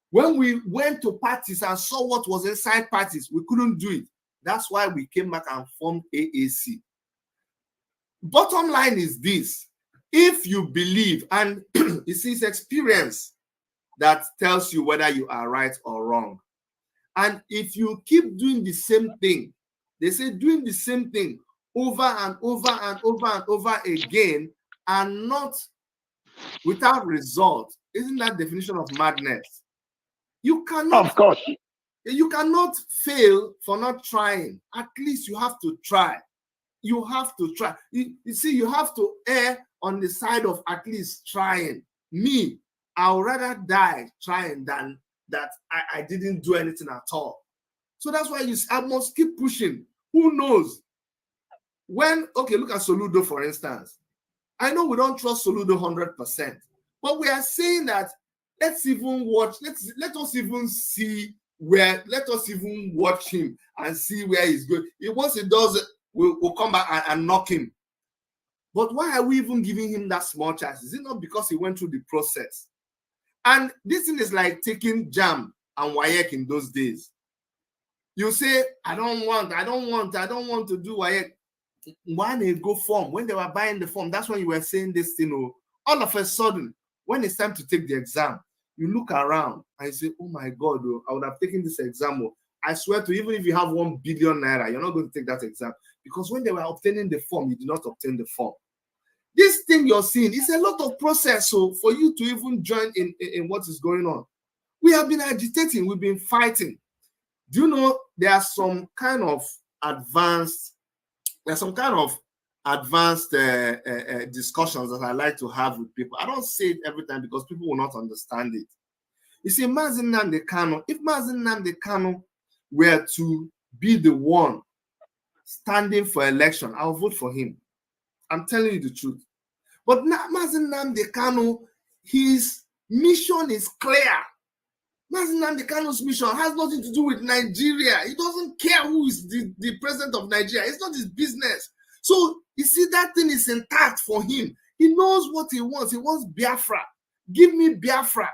When we went to parties and saw what was inside parties, we couldn't do it. That's why we came back and formed AAC. Bottom line is this: if you believe, and it's experience that tells you whether you are right or wrong. And if you keep doing the same thing, they say doing the same thing over and over and over and over again, and not without result, isn't that definition of madness? You cannot, of course, you cannot fail for not trying. At least you have to try. You have to try. You see, you have to err on the side of at least trying. Me, I would rather die trying than that I didn't do anything at all. So that's why I must keep pushing. Who knows? Okay, look at Soludo, for instance. I know we don't trust Soludo 100%, but we are saying that let's even watch, let us even see where, let us even watch him and see where he's going. Once he does it, we'll come back and knock him. But why are we even giving him that small chance? Is it not because he went through the process? And this thing is like taking JAMB and WAEC in those days. You say, I don't want to do WAEC. When they go form, when they were buying the form, that's when you were saying this thing. Oh, all of a sudden, when it's time to take the exam, you look around and you say, oh my God, oh, I would have taken this exam. Oh. I swear to you, even if you have 1 billion naira, you're not going to take that exam. Because when they were obtaining the form, you did not obtain the form. This thing you're seeing is a lot of process, so for you to even join in what is going on. We have been agitating, we've been fighting. Do you know there are some kind of advanced discussions that I like to have with people. I don't say it every time because people will not understand it. You see, Mazi Nnamdi Kanu, if Mazi Nnamdi Kanu were to be the one standing for election, I'll vote for him. I'm telling you the truth. But Mazi Nnamdi Kanu, his mission is clear. Mazi Nnamdi Kanu's mission has nothing to do with Nigeria. He doesn't care who is the president of Nigeria. It's not his business. So, you see, that thing is intact for him. He knows what he wants. He wants Biafra. Give me Biafra.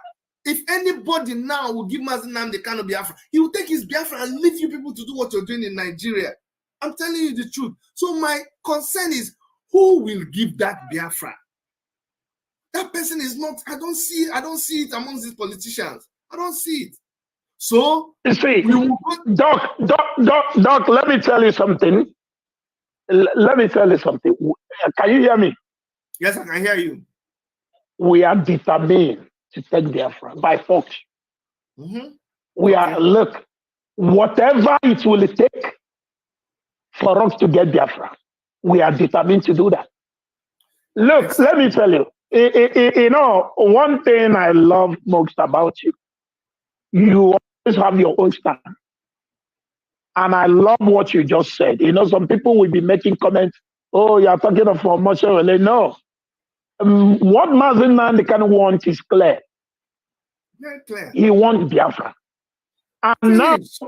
If anybody now will give Mazi Nnamdi Kanu Biafra, he will take his Biafra and leave you people to do what you're doing in Nigeria. I'm telling you the truth. So my concern is, who will give that Biafra? That person is not, I don't see it amongst these politicians. I don't see it. So, you see, Doc, let me tell you something. Let me tell you something. Can you hear me? Yes, I can hear you. We are determined to take Biafra by force. We are, look, whatever it will take for us to get Biafra, we are determined to do that. Look, let me tell you, you know, one thing I love most about you, you always have your own stand. And I love what you just said. You know, some people will be making comments, oh, you're talking of promotion. No. what Mazen Nandekan wants is clear. Very clear. He wants Biafra. And Finish.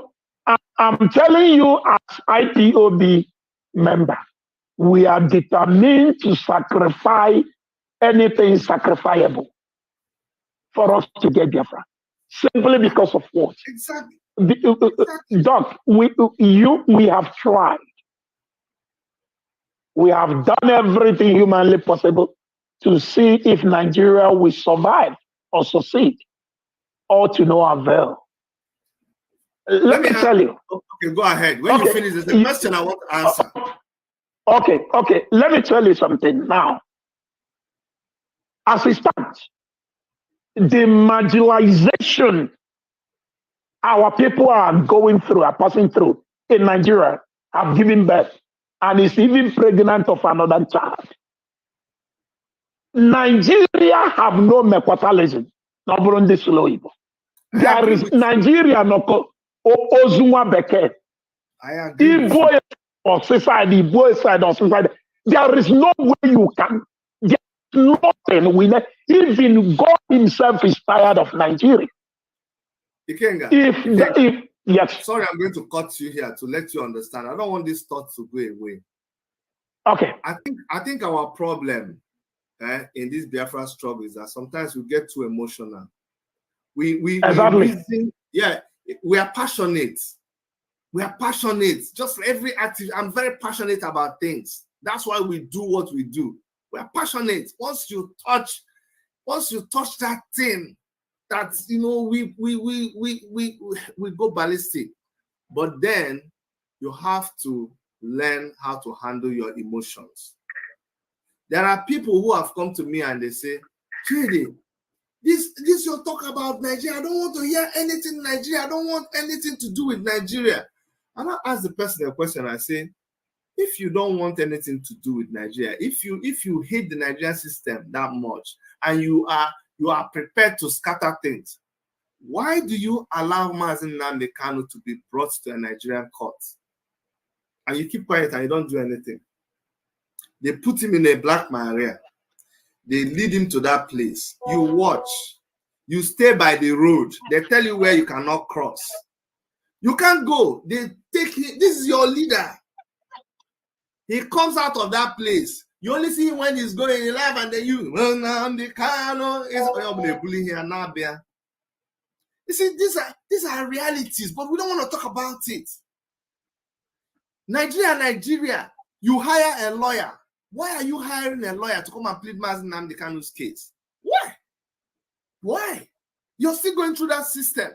now, I'm telling you as IP0B member, we are determined to sacrifice anything sacrificable for us to get Biafra. Simply because of what? Exactly. Doc, we have tried. We have done everything humanly possible to see if Nigeria will survive or succeed, or to no avail. Let me tell you. Okay, go ahead. When you finish, there's a question I want to answer. Okay. Let me tell you something now. As it stands, the marginalization our people are going through, are passing through in Nigeria, have given birth, and is even pregnant of another child. Nigeria have no mequatalism. No Burundi slow Igbo. There is Nigeria no Ozunwa Beke. I agree. Igbo or society, Igbo side or society. There is no way you can get nothing. Even God himself is tired of Nigeria. Ikenna, yes. Sorry, I'm going to cut you here to let you understand. I don't want this thought to go away. Okay. I think our problem in this Biafra struggle is that sometimes we get too emotional. We reason, we are passionate. We are passionate. Just every activity, I'm very passionate about things. That's why we do what we do. We are passionate. Once you touch that thing, that we go ballistic. But then you have to learn how to handle your emotions. There are people who have come to me and they say, Chidi, this your talk about Nigeria. I don't want to hear anything in Nigeria. I don't want anything to do with Nigeria. And I ask the person a question. I say, if you don't want anything to do with Nigeria, if you hate the Nigerian system that much and you are prepared to scatter things, why do you allow Mazen Nnamdi Kanu to be brought to a Nigerian court? And you keep quiet and you don't do anything. They put him in a black Maria. They lead him to that place. You watch. You stay by the road. They tell you where you cannot cross. You can't go. They take him. This is your leader. He comes out of that place. You only see him when he's going in live, and then you bullying here now. You see, these are realities, but we don't want to talk about it. Nigeria, you hire a lawyer. Why are you hiring a lawyer to come and plead Mazen Nnamdi Kanu's case? Why? You're still going through that system.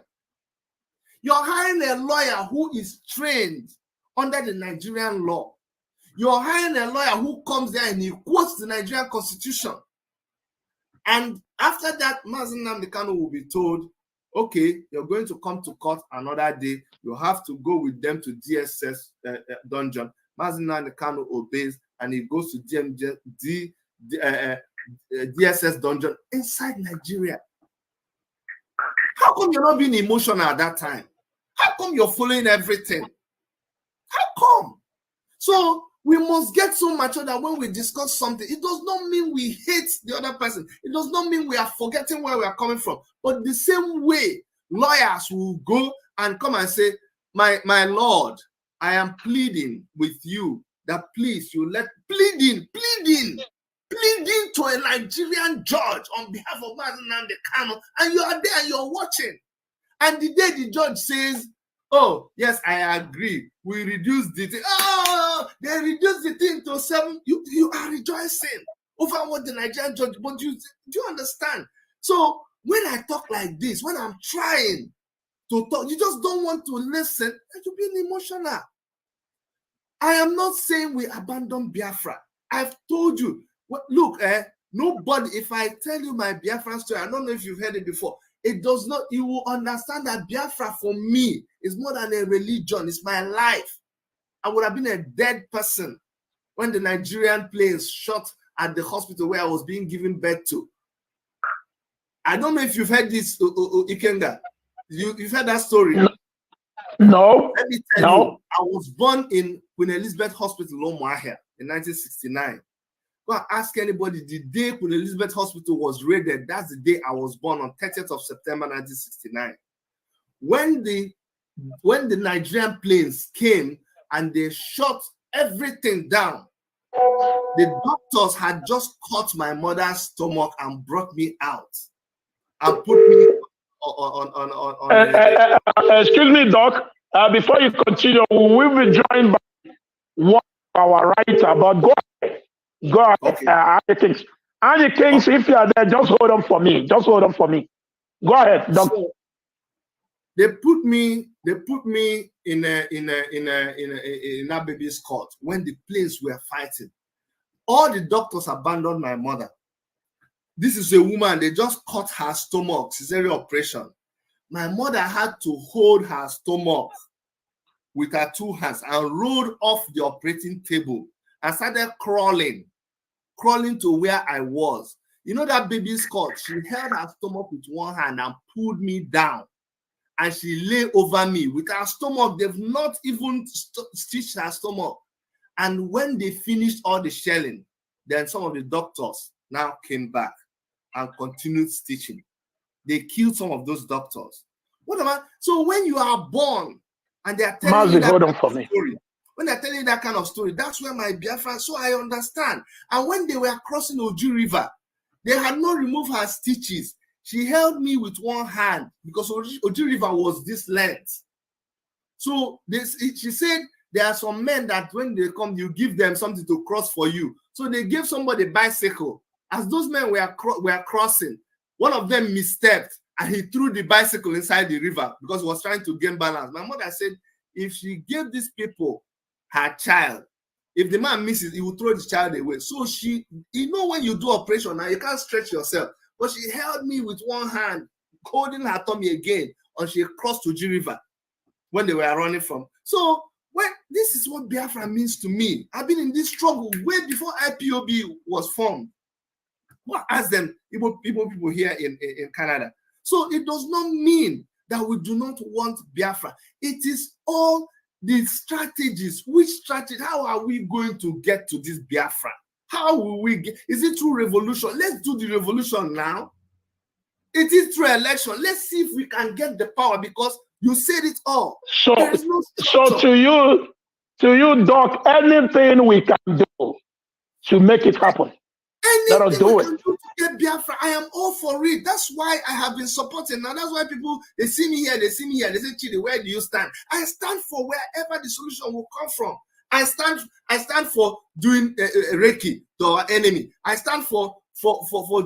You're hiring a lawyer who is trained under the Nigerian law. You're hiring a lawyer who comes there and he quotes the Nigerian constitution. And after that, Mazen Nnamdi Kanu will be told, okay, you're going to come to court another day. You have to go with them to DSS dungeon. Mazen Nnamdi Kanu obeys and he goes to DSS dungeon inside Nigeria. How come you're not being emotional at that time? How come you're following everything? How come? So we must get so mature that when we discuss something, it does not mean we hate the other person. It does not mean we are forgetting where we are coming from. But the same way, lawyers will go and come and say, my Lord, I am pleading with you that please, you let pleading to a Nigerian judge on behalf of Mazen Nnamdi Kanu, and you are there and you're watching. And the day the judge says, oh, yes, I agree, we reduced the thing. Oh, they reduced the thing to 7. You are rejoicing over what the Nigerian judge, but do you understand? So when I talk like this, when I'm trying to talk, you just don't want to listen, and you're being emotional. I am not saying we abandon Biafra. I've told you. Look, nobody, if I tell you my Biafran story, I don't know if you've heard it before, it does not, you will understand that Biafra for me is more than a religion, it's my life. I would have been a dead person when the Nigerian planes shot at the hospital where I was being given birth to. I don't know if you've heard this, Ikenna. You've heard that story? No. Let me tell you, I was born in Queen Elizabeth Hospital, Umuahia, in 1969. Go and ask anybody. The day Queen Elizabeth Hospital was raided, that's the day I was born, on 30th of September 1969. When the Nigerian planes came and they shot everything down, the doctors had just cut my mother's stomach and brought me out and put me on excuse me, Doc. Before you continue, we'll be joined by one of our writer. But go ahead. Go ahead, okay. Annie Kings. Annie Kings, if you are there, just hold on for me. Just hold on for me. Go ahead, Doc. So, they put me in that baby's court when the planes were fighting. All the doctors abandoned my mother. This is a woman, they just cut her stomach, cesarean operation. My mother had to hold her stomach with her two hands and rolled off the operating table and started crawling to where I was. You know that baby's cot? She held her stomach with one hand and pulled me down. And she lay over me with her stomach. They've not even stitched her stomach. And when they finished all the shelling, then some of the doctors now came back and continued stitching. They killed some of those doctors. What am I? So when you are born and they are telling you that kind of story, when they're telling you that kind of story, that's where my Biafra, so I understand. And when they were crossing Oju River, they had not removed her stitches. She held me with one hand because Oju River was this length. So she said there are some men that when they come, you give them something to cross for you. So they gave somebody a bicycle. As those men were crossing, one of them misstepped and he threw the bicycle inside the river because he was trying to gain balance. My mother said, if she gave these people her child, if the man misses, he will throw the child away. So she, you know, when you do operation now, you can't stretch yourself. But she held me with one hand, holding her tummy again, and she crossed to G River when they were running from. So this is what Biafra means to me. I've been in this struggle way before IP0B was formed. Well, ask them, people here in Canada. So it does not mean that we do not want Biafra. It is all the strategies. Which strategy? How are we going to get to this Biafra? How will we get? Is it through revolution? Let's do the revolution now. It is through election. Let's see if we can get the power, because you said it all. There is no structure. So to you, Doc, anything we can do to make it happen. Let us do it. To get Biafra, I am all for it. That's why I have been supporting. Now that's why people, they see me here, they say, Chidi, where do you stand? I stand for wherever the solution will come from. I stand for doing Reiki to our enemy. I stand for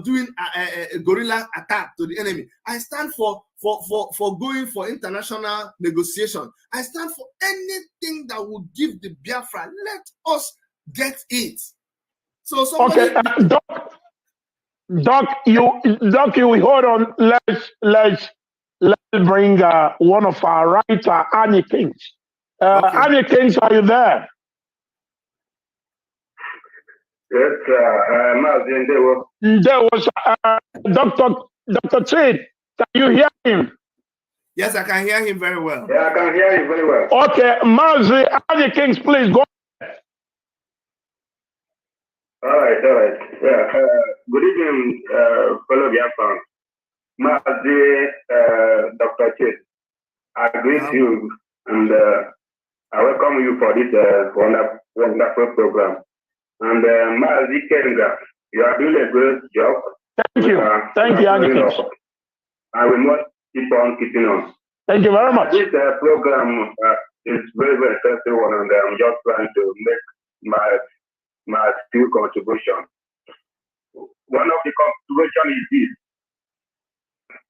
doing a guerrilla attack to the enemy. I stand for going for international negotiation. I stand for anything that will give the Biafra. Let us get it. So somebody, okay, Doc, you hold on. Let's bring one of our writer, Annie Kings. okay. Annie Kings, are you there? Yes, there was Dr. Chidi. Can you hear him? Yes, I can hear him very well. Yeah, I can hear you very well. Okay, Mazi, Annie Kings, please go. All right. Yeah, good evening, fellow Biafran. Mazi, Dr. Chidi. I greet you and I welcome you for this wonderful program. And Mazi Ikenna, you are doing a great job. Thank you. Thank you, Annie Kings. I will not keep on keeping on. Thank you very much. This program is very, very interesting one, and I'm just trying to make my few contribution. One of the contribution is this.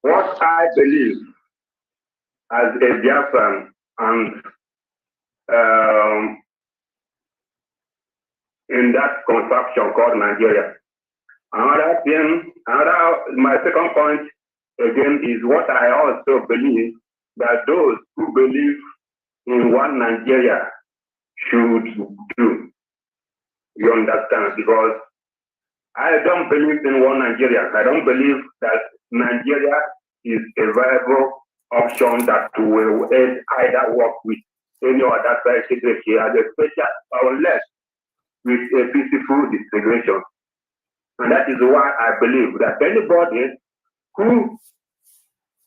What I believe as a Biafran and in that construction called Nigeria. My second point again is what I also believe, that those who believe in one Nigeria should do. You understand? Because I don't believe in one Nigeria. I don't believe that Nigeria is a viable option that will either work with any other side, especially unless with a peaceful disintegration. And that is why I believe that anybody who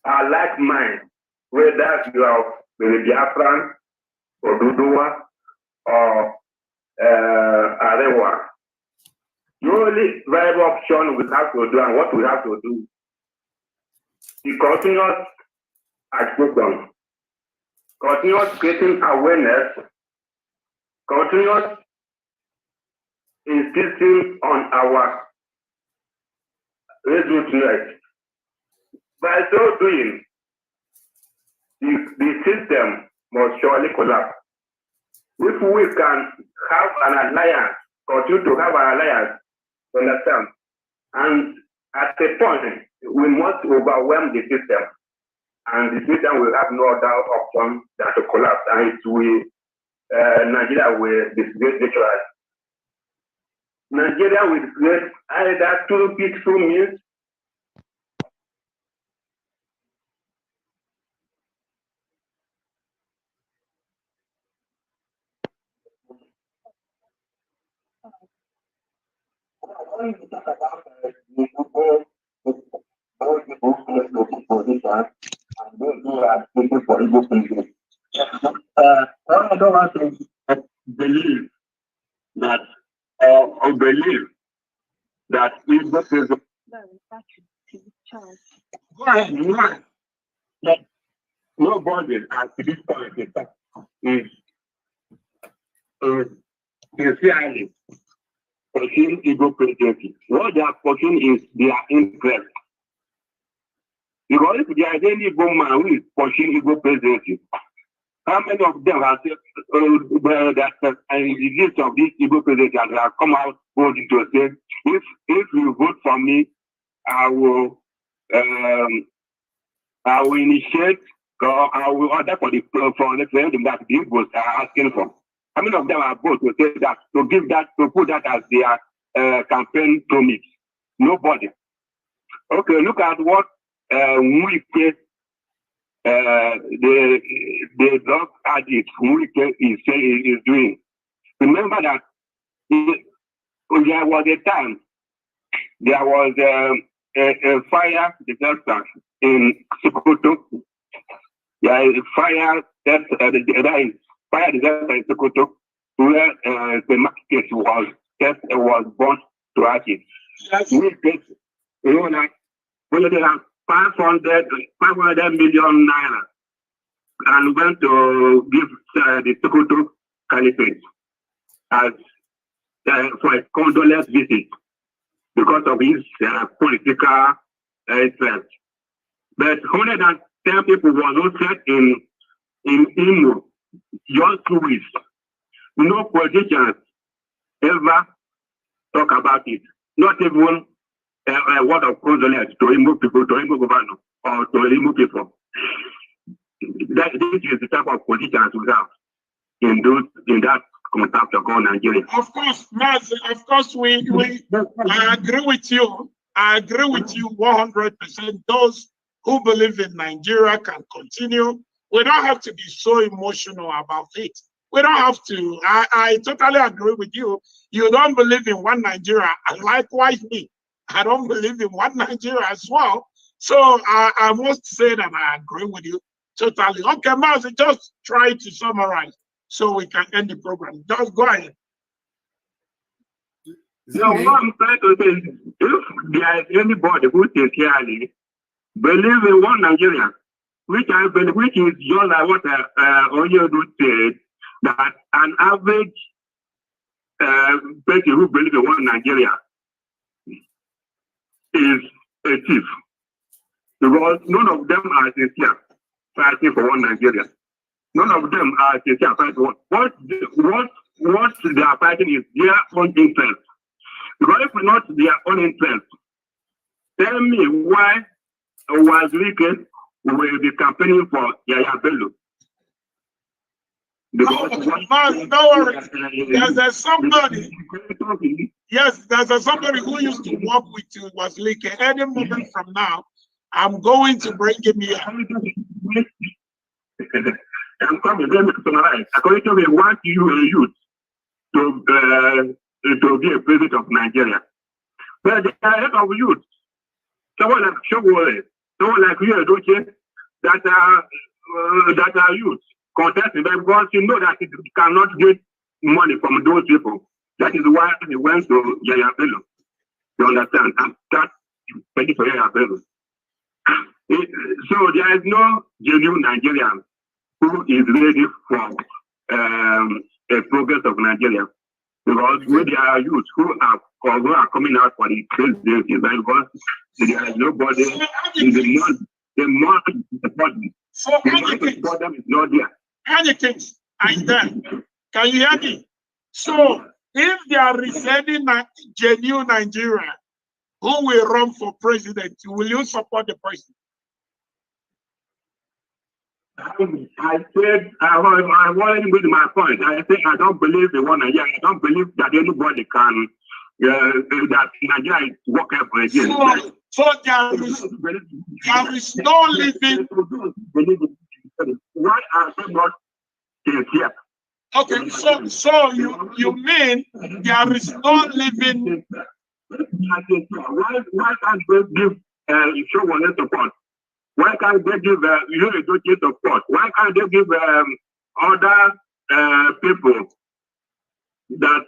are like mine, whether you are Biafran or Dudua or Arewa, the only viable option we have to do and what we have to do is continuous action, continuous creating awareness, continuous insisting on our resoluteness. By so doing, the system must surely collapse. If we can have an alliance, continue to have an alliance, understand, and at a point, we must overwhelm the system, and the system will have no other option than to collapse, and it will, Nigeria will disgrace naturally. Nigeria will disgrace either through peaceful means when you talk about the position and those who are looking for Igbo people, I don't want to believe that or believe that Igbo people. Go ahead, that nobody at this point is sincerely pursuing Igbo presidency. What they are pursuing is their interest. Because if there is any Igbo man who is pursuing Igbo presidency, how many of them have said that in the list of these Igbo presidents that have come out voting to say, if you vote for me, I will initiate or I will order for the referendum that the Igbos are asking for. How many of them are both to say that, to give that, to put that as their campaign promise? Nobody. Okay, look at what Mwike, the drug addict Mwike is doing. Remember that there was a time, there was a fire disaster in Sokoto. Yeah, fire disaster in Sokoto, where the market was burnt to ashes. You know, when they have 500 million naira and went to give the Sokoto Caliphate as for a condolence visit because of his political interest. But 110 people was also in Imo just 2 weeks. No politicians ever talk about it. Not even a word of condolence to Imo people, to Imo governor, or to Imo people. This is the type of politicians we have in that contact of Nigeria. Of course, Maz, of course, I agree with you. I agree with you 100%. Those who believe in Nigeria can continue. We don't have to be so emotional about it. We don't have to. I totally agree with you. You don't believe in one Nigeria, and likewise me. I don't believe in one Nigeria as well. So I must say that I agree with you totally. Okay, Maz, just try to summarize so we can end the program. Just go ahead. So what I'm trying to say is, if there is anybody who sincerely believe in one Nigeria, which I believe, which is just like what Onyedu said, that an average person who believes in one Nigeria is a thief, because none of them are sincere fighting for one Nigeria. None of them are sincere fighting for one. What they are fighting is their own interest. Because if not their own interest, tell me why was Wike will be campaigning for Yaya Bello? Don't worry. There's somebody. Yes, there's somebody who used to work with you, was Like. Any moment from now, I'm going to bring him here. I'm coming. Let me summarize. According to me, want you a youth to be a president of Nigeria. But there are a lot of youth, someone like Shogole, someone like you, that are youth contesting, because you know that it cannot get money from those people. That is why he went to Yaya Bello. You understand? And that's ready for Yaya Bello. So there is no genuine Nigerian who is ready for a progress of Nigeria. Because when there are youth who are coming out for the presidency, because there is nobody in the month support them. So the month support them is not there. Anything, can you hear me? So if there is any genuine Nigeria who will run for president, will you support the president? I said, I've already made my point. I say I don't believe in one Nigeria. I don't believe that anybody can, that Nigeria is working for again. So there is no living. Why are they not sincere? Okay, so you mean there is no living. Why can't they give show one support? Why can't they give you support? Why can't they give other people that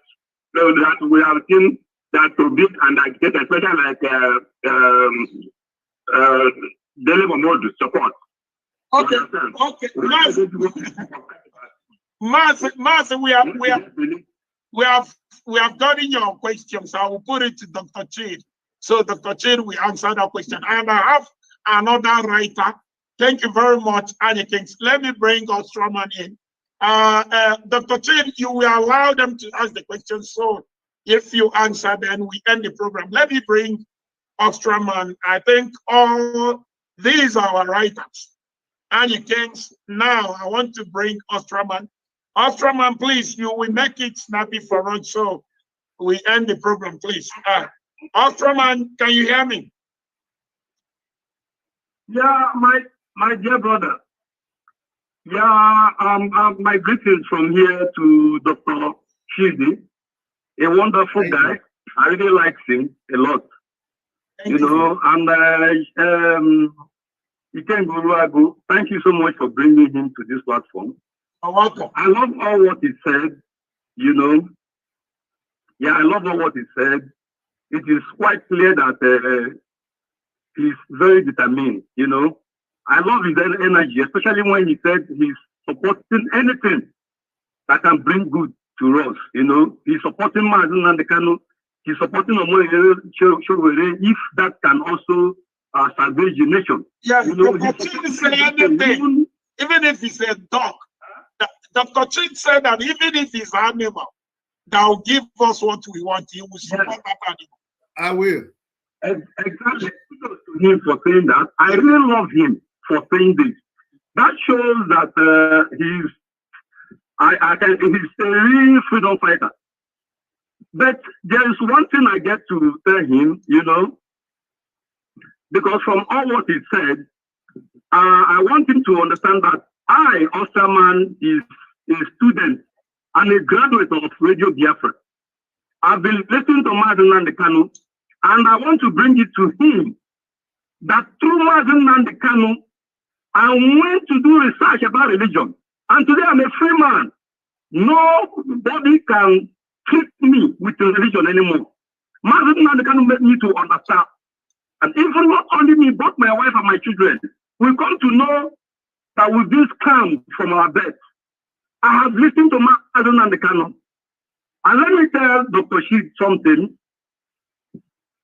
we have seen that to beat and get, especially like Dele Momodu support? Okay. Mas, we have gotten your questions. I will put it to Dr. Chidi. So Dr. Chidi will answer that question. And I have another writer. Thank you very much, Annie Kings. Let me bring Ostraman in. Dr. Chidi, you will allow them to ask the questions. So if you answer, then we end the program. Let me bring Ostraman. I think all these are our writers. Annie Kings. Now I want to bring Ostraman. Ostraman, please, you will make it snappy for us. So we end the program, please. Ostraman, can you hear me? Yeah, my dear brother. Yeah, my greetings from here to Dr. Chidi, a wonderful guy. I really like him a lot. You know, and Ikenna Uruagu, thank you so much for bringing him to this platform. You're welcome. I love all what he said, you know. Yeah, I love all what he said. It is quite clear that he's very determined, you know. I love his energy, especially when he said he's supporting anything that can bring good to us, you know. He's supporting Mazen Nandekano, he's supporting Omoyele Showere, if that can also salvage the nation. Yes, you know, Dr. Chidi said anything, even if he's a dog. Dr. Chidi said that even if he's an animal, that will give us what we want, he will support that animal. I will. Exactly. Kudos to him for saying that. I really love him for saying this. That shows that he's a real freedom fighter. But there is one thing I get to tell him, you know, because from all what he said, I want him to understand that I, Osterman, is a student and a graduate of Radio Biafra. I've been listening to Mazen Nandekano, and I want to bring it to him that through Mazen Nandekano, I went to do research about religion. And today I'm a free man. Nobody can treat me with religion anymore. Mazen Nandekano made me to understand. And even not only me, but my wife and my children, we come to know that we've been scammed from our bed. I have listened to Mazen Nandekano. And let me tell Dr. Chidi something.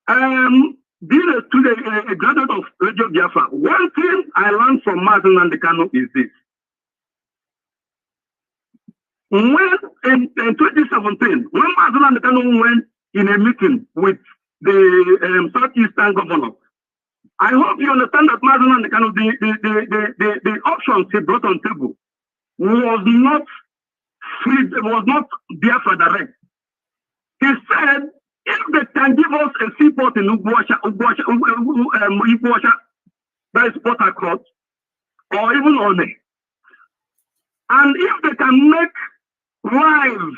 Being a student, a graduate of Radio Biafra, one thing I learned from Mazen Nandekano is this. When in 2017, when Mazen Nandekano went in a meeting with the Southeastern governor, I hope you understand that Mazen Nandekano, the options he brought on table was not free, was not Biafra direct. He said, if they can give us a seaport in Ubuasha, that is Port Harcourt, or even One, and if they can make lives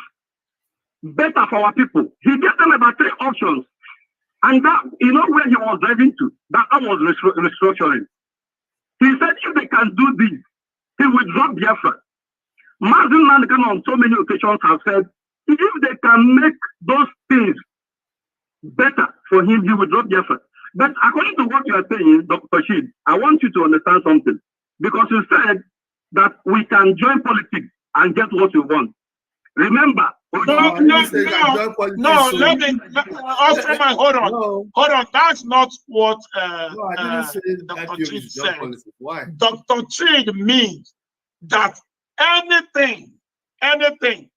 better for our people, he gave them about 3 options. And that, you know where he was driving to? That was restructuring. He said if they can do this, he will drop Biafra. Mazin Nandekan on so many occasions have said, if they can make those things better for him, he will drop Biafra. But according to what you are saying, Dr. Chidi, I want you to understand something. Because you said that we can join politics and get what we want. Remember, let me, hold on. No. Hold on, that's not what Dr. Chidi said. Why? Dr. Chidi means that anything, anyway,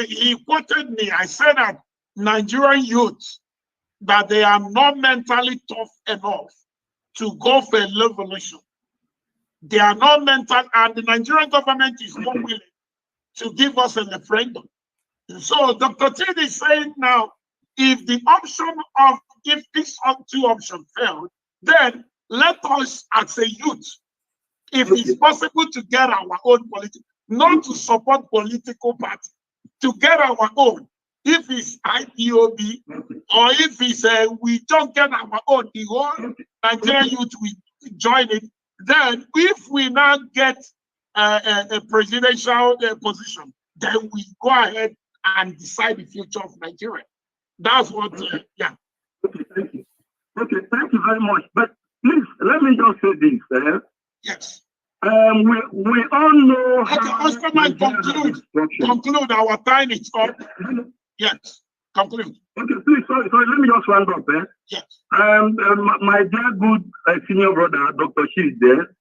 he quoted me, I said that Nigerian youth, that they are not mentally tough enough to go for a revolution. They are not mental, and the Nigerian government is not willing to give us a referendum. So Dr. Chidi is saying now, if the option of, if these two options fail, then let us as a youth, if it's possible to get our own political, not to support political party, to get our own, if it's IP0B, or if it's we don't get our own, the whole Nigerian youth we join it, then if we now get a presidential position, then we go ahead and decide the future of Nigeria. That's what, yeah. Okay, thank you. Okay, thank you very much. But please, let me just say this. Yes. We all know. Okay, Oscar, conclude. Our time is up. Yes, conclude. Okay, please, sorry, let me just round up. Yes. My dear good senior brother, Dr. Chidi, there.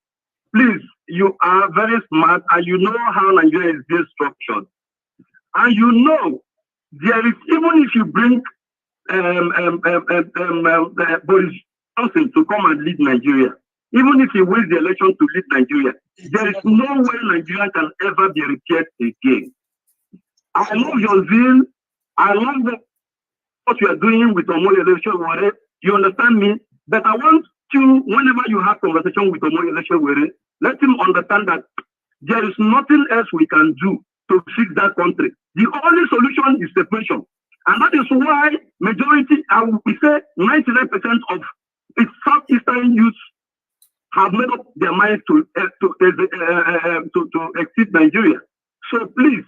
Please, you are very smart and you know how Nigeria is being structured. And you know, there is, even if you bring Boris Johnson to come and lead Nigeria, even if he wins the election to lead Nigeria, there is no way Nigeria can ever be repaired again. I love your zeal. I love what you are doing with Omoyele election. You understand me? But I want you, whenever you have conversation with Omoyele election, let him understand that there is nothing else we can do to fix that country. The only solution is separation. And that is why majority, I would say 99% of its southeastern youth have made up their minds to exit Nigeria. So please,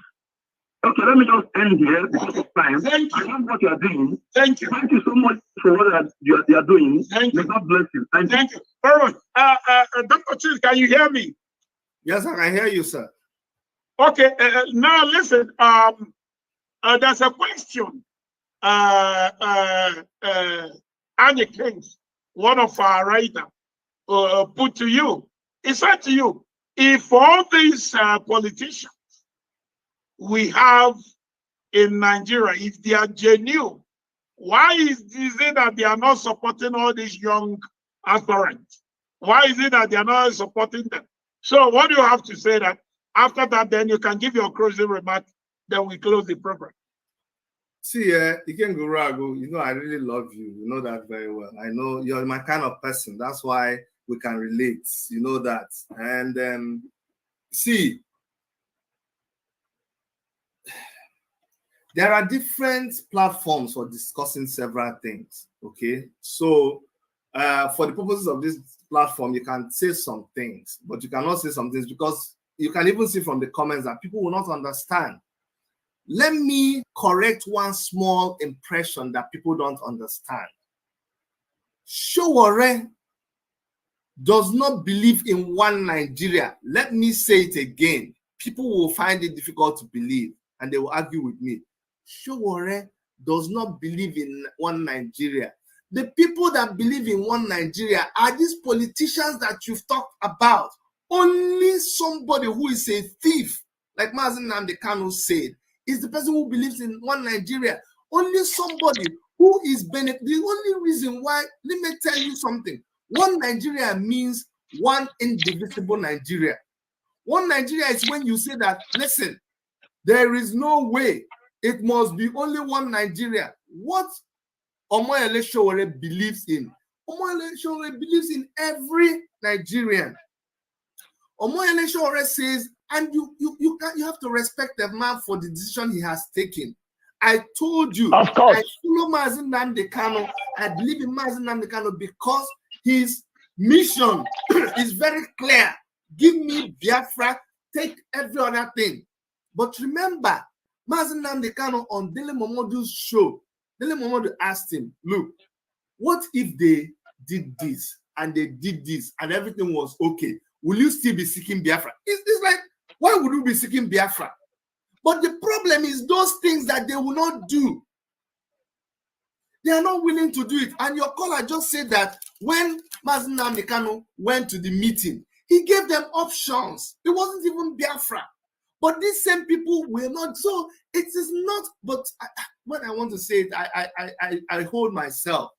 okay, let me just end here because of time. Thank you. I love what you are doing. Thank you. Thank you so much for what you are doing. Thank you. God bless you. Thank you. Very much. Dr. Chidi, can you hear me? Yes, I can hear you, sir. Okay, now listen, there's a question Annie Kings, one of our writers, put to you. He said to you, if all these politicians we have in Nigeria, if they are genuine, why is it that they are not supporting all these young aspirants? Why is it that they are not supporting them? So what do you have to say that after that, then you can give your closing remark, then we close the program. See, Uruagu, you know I really love you. You know that very well. I know you're my kind of person. That's why we can relate. You know that. And see, there are different platforms for discussing several things. Okay, so for the purposes of this platform, you can say some things, but you cannot say some things because you can even see from the comments that people will not understand. Let me correct one small impression that people don't understand. Sowore does not believe in one Nigeria. Let me say it again. People will find it difficult to believe and they will argue with me. Sowore does not believe in one Nigeria. The people that believe in one Nigeria are these politicians that you've talked about. Only somebody who is a thief, like Mazen Namdekanu said, is the person who believes in one Nigeria. Only somebody who is the only reason why, let me tell you something. One Nigeria means one indivisible Nigeria. One Nigeria is when you say that, listen, there is no way, it must be only one Nigeria. What Omoyele Sowore believes in. Omoyele Sowore believes in every Nigerian. Omoyele Sowore says, and you have to respect the man for the decision he has taken. I told you, of course, I follow Mazi Nnamdi Kanu. I believe in Mazi Nnamdi Kanu because his mission is very clear. Give me Biafra, take every other thing. But remember, Mazi Nnamdi Kanu on Dele Momodu's show, Dele Momodu asked him, look, what if they did this and they did this and everything was okay? Will you still be seeking Biafra? It's like, why would you be seeking Biafra? But the problem is those things that they will not do. They are not willing to do it. And your caller just said that when Mazi Nnamdi Kanu went to the meeting, he gave them options. It wasn't even Biafra. But these same people were not. So it is not, but when I want to say it, I hold myself.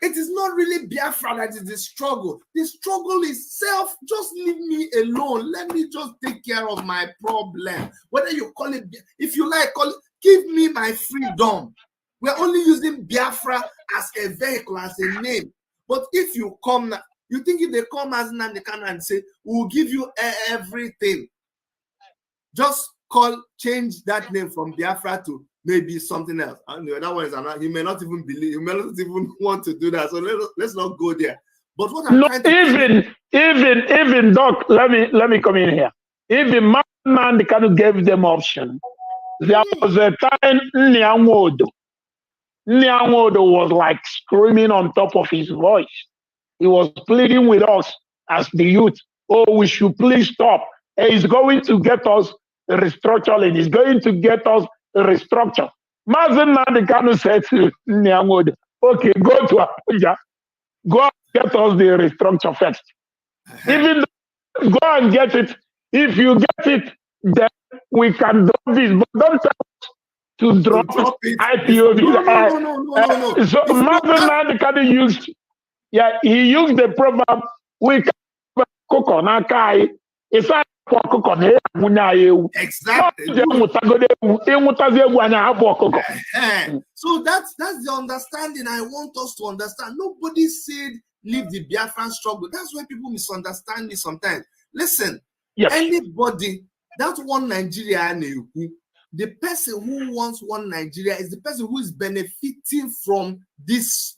It is not really Biafra that is the struggle. The struggle is self. Just leave me alone. Let me just take care of my problem. Whether you call it, if you like, call it, give me my freedom. We're only using Biafra as a vehicle, as a name. But if you come, you think if they come as Nnamdi Kanu and say, we'll give you everything, just change that name from Biafra to maybe something else. And the other one is another. He may not even believe. He may not even want to do that. So let's not go there. But what I'm trying to even Doc, let me come in here. Even Nnamdi Kanu gave them option. There was a time Nyanwodo was like screaming on top of his voice. He was pleading with us as the youth. Oh, we should please stop. He's going to get us restructuring. He's going to get us restructure. Mazi Nnamdi Kanu said to Nyanwodo, okay, go to Abuja. Go and get us the restructure first. Even though, go and get it. If you get it, then we can drop this. But don't tell us to drop it. IP0B. No. So Mazi Nnamdi Kanu used, he used the proverb, we can cook on our guy. It's not exactly. So that's the understanding I want us to understand. Nobody said leave the Biafran struggle. That's why people misunderstand me sometimes. Listen, anybody that want Nigeria, the person who wants one Nigeria is the person who is benefiting from this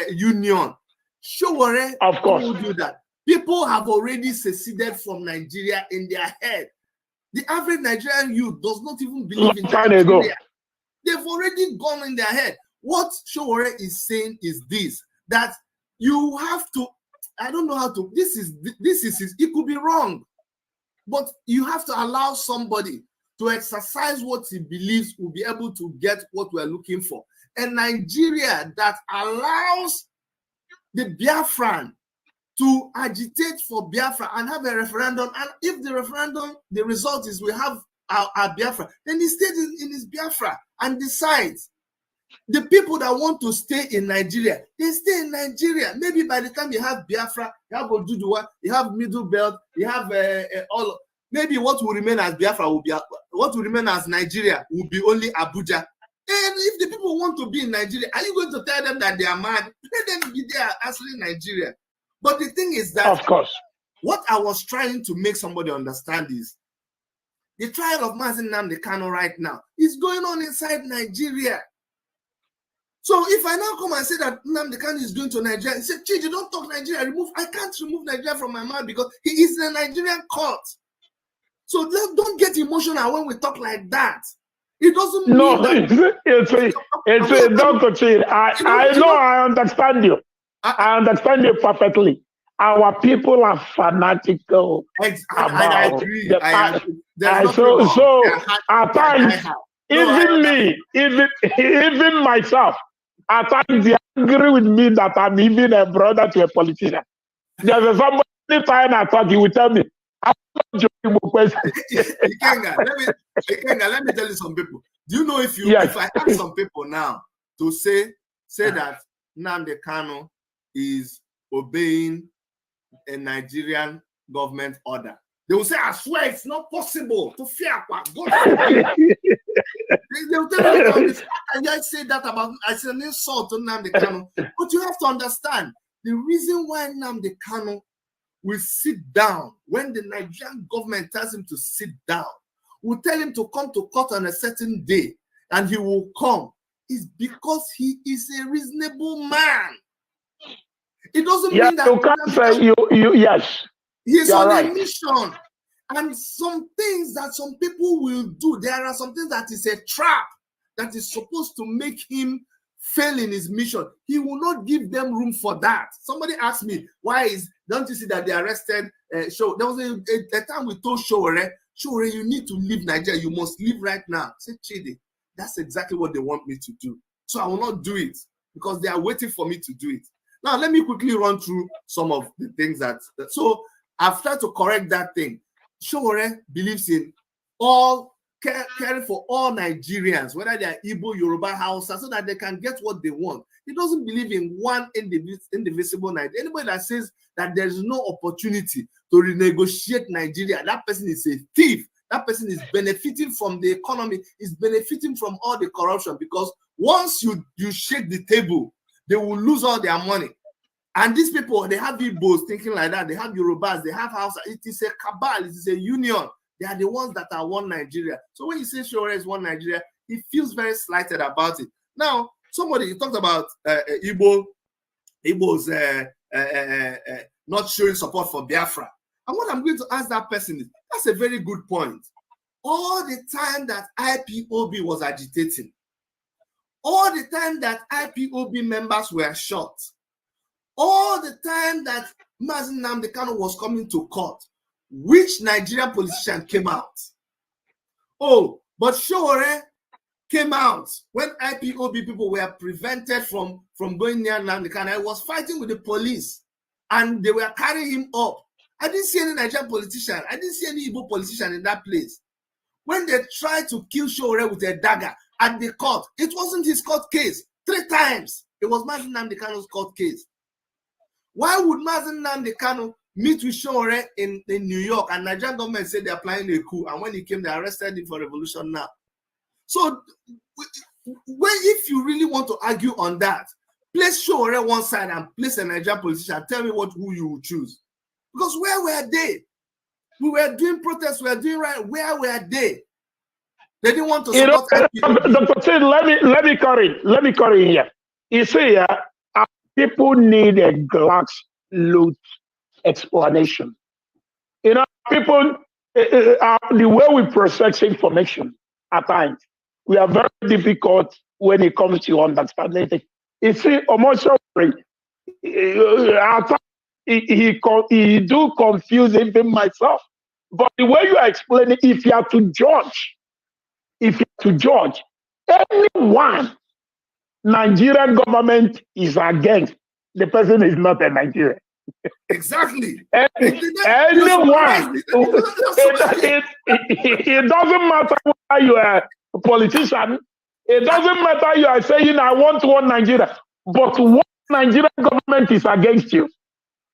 union. Sure, of course, told you that. People have already seceded from Nigeria in their head. The average Nigerian youth does not even believe in Nigeria. They've already gone in their head. What Showore is saying is this, that you have to, I don't know how to, this is it could be wrong, but you have to allow somebody to exercise what he believes will be able to get what we're looking for. A Nigeria that allows the Biafran to agitate for Biafra and have a referendum, and if the referendum, the result is we have our Biafra, then he stays in his Biafra and decides. The people that want to stay in Nigeria, they stay in Nigeria. Maybe by the time you have Biafra, you have Oduduwa, you have Middle Belt, you have all. Maybe what will remain as Biafra will be, what will remain as Nigeria will be only Abuja. And if the people want to be in Nigeria, are you going to tell them that they are mad? Let them be there actually in Nigeria. But the thing is that, of course, what I was trying to make somebody understand is the trial of Mazi Nnamdi Kanu right now is going on inside Nigeria. So if I now come and say that Nnamdi Kanu is going to Nigeria, he said, Chidi, don't talk Nigeria, I can't remove Nigeria from my mouth because he is in a Nigerian court. So don't get emotional when we talk like that. It doesn't mean that it's Dr. Chidi. I understand you. I understand you perfectly. Our people are fanatical. I agree. So at times, even myself, at times they agree with me that I'm even a brother to a politician. There's somebody anytime I talk, he will tell me, I'm not joking. Ikenna, let me tell you some people. Do you know if I ask some people now to say that Nnamdi Kanu is obeying a Nigerian government order, they will say, I swear it's not possible to fear. They will tell you, how can I say that about, I said an insult to Nnamdi Kanu. But you have to understand, the reason why Nnamdi Kanu will sit down, when the Nigerian government tells him to sit down, will tell him to come to court on a certain day, and he will come is because he is a reasonable man. It doesn't mean that you can't say yes. He's on right. a mission. And some things that some people will do, there are some things that is a trap that is supposed to make him fail in his mission. He will not give them room for that. Somebody asked me, don't you see that they arrested Show? There was a time we told Showore, you need to leave Nigeria. You must leave right now. I said, Chidi, that's exactly what they want me to do. So I will not do it because they are waiting for me to do it. Now, let me quickly run through some of the things so I've tried to correct that thing. Showore believes in caring for all Nigerians, whether they are Igbo, Yoruba, Hausa, so that they can get what they want. He doesn't believe in one indivisible Nigeria. Anybody that says that there is no opportunity to renegotiate Nigeria, that person is a thief. That person is benefiting from the economy, is benefiting from all the corruption, because once you shake the table, they will lose all their money. And these people, they have Igbos thinking like that. They have Yorubas, they have Hausa. It is a cabal, it is a union. They are the ones that are one Nigeria. So when you say Showore is one Nigeria, he feels very slighted about it. Now, you talked about Igbos not showing support for Biafra. And what I'm going to ask that person is, that's a very good point. All the time that IP0B was agitating, all the time that IP0B members were shot, all the time that Mazi Nnamdi Kanu was coming to court, which Nigerian politician came out? Oh, but Showore came out when IP0B people were prevented from going near Nnamdi Kanu. I was fighting with the police and they were carrying him up. I didn't see any Nigerian politician. I didn't see any Igbo politician in that place. When they tried to kill Showore with a dagger at the court, it wasn't his court case. 3 times. It was Mazi Nnamdi Kanu's court case. Why would Mazi Nnamdi Kanu meet with Showore in New York and Nigerian government said they're planning a coup, and when he came, they arrested him for revolution now? So if you really want to argue on that, place Showore one side and place a Nigerian politician. Tell me who you would choose. Because where were they? We were doing protests, we were doing right. Where were they? They didn't want to support IP0B. Dr. Chidi, let me correct here. You see, people need a glass-loot explanation. People, the way we process information at times, we are very difficult when it comes to understanding it. You see, emotionally, at times, he do confuse even myself. But the way you are explaining, if you are to judge, anyone Nigerian government is against, the person is not a Nigerian. Exactly. Anyone. It doesn't matter whether you are a politician. It doesn't matter you are saying, I want one Nigeria. But one Nigerian government is against you.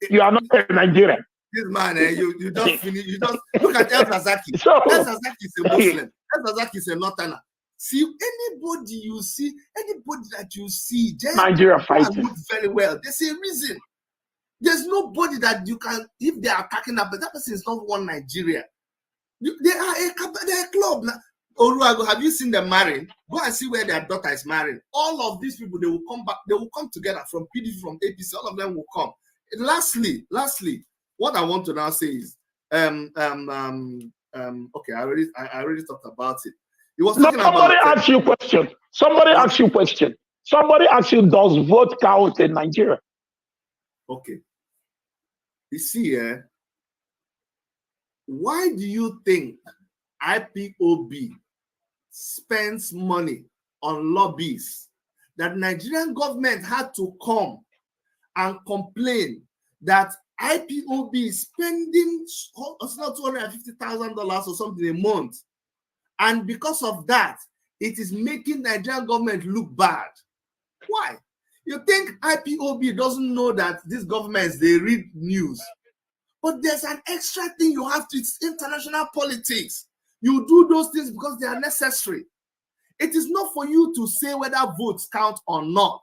You are not a Nigerian. This man, you just finish. You just look at El Zazaki. So, El Zazaki is a Muslim. El Zazaki is a Northerner. See, anybody that you see, Nigeria fighting very well. There's a reason. There's nobody that you can, if they are attacking that, but that person is not one Nigeria. They are a club. Uruagu, have you seen them marrying? Go and see where their daughter is married. All of these people, they will come back. They will come together from PDP, from APC. All of them will come. And lastly, what I want to now say is, okay, I already talked about it. He was talking somebody about. Asked you a question. Somebody asked you a question. Somebody asked you, does vote count in Nigeria? Okay. You see, why do you think IP0B spends money on lobbies that Nigerian government had to come and complain that IP0B is spending, it's not $250,000 or something a month, and because of that, it is making Nigerian government look bad? Why? You think IP0B doesn't know that these governments, they read news? But there's an extra thing you have to, it's international politics. You do those things because they are necessary. It is not for you to say whether votes count or not.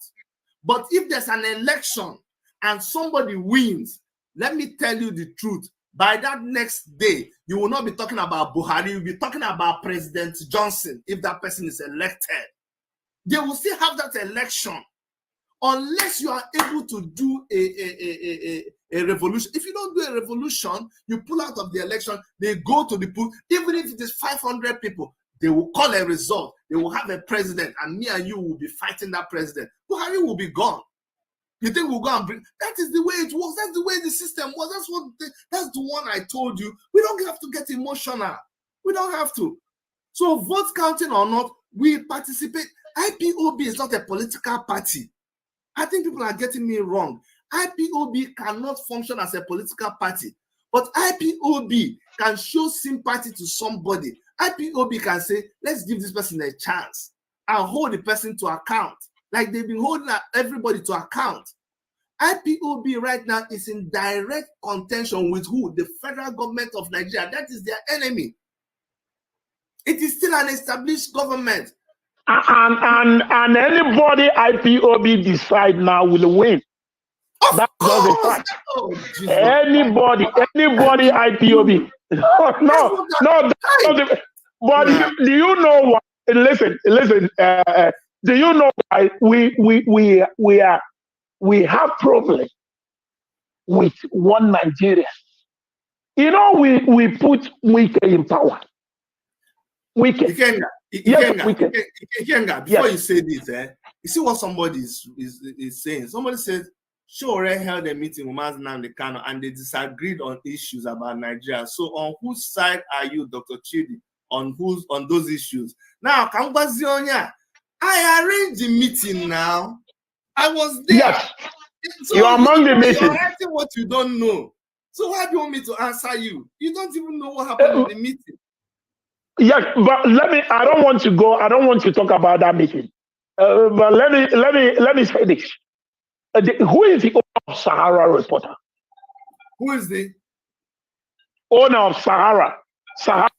But if there's an election and somebody wins, let me tell you the truth, By that next day, you will not be talking about Buhari, you'll be talking about President Johnson if that person is elected. They will still have that election unless you are able to do a revolution. If you don't do a revolution, you pull out of the election, they go to the pool, even if it is 500 people, they will call a result, they will have a president, and me and you will be fighting that president. Buhari will be gone. You think we'll go and bring? That is the way it works. That's the way the system was. That's the one I told you. We don't have to get emotional. We don't have to. So votes counting or not, we participate. IPOB is not a political party. I think people are getting me wrong. IPOB cannot function as a political party, but IPOB can show sympathy to somebody. IPOB can say, let's give this person a chance and hold the person to account. Like they've been holding everybody to account. IPOB right now is in direct contention with who? The federal government of Nigeria. That is their enemy. It is still an established government. And anybody IPOB decide now will win. That's just a fact. Oh, anybody IPOB. No. But do you know why? Listen. Do you know why we have problem with one Nigeria? You know, we put Wike in power. Ikenna, before you say this, you see what somebody is saying. Somebody said, Sure held a meeting with Mazi Kano and they disagreed on issues about Nigeria. So on whose side are you, Dr. Chidi? On those issues? Now, Kambazionya, I arranged the meeting now. I was there. Yes. So you're among the meeting. You're writing what you don't know. So why do you want me to answer you? You don't even know what happened in the meeting. Yes, but I don't want to talk about that meeting. But let me say this. Who is the owner of Sahara Reporter? Who is the owner of Sahara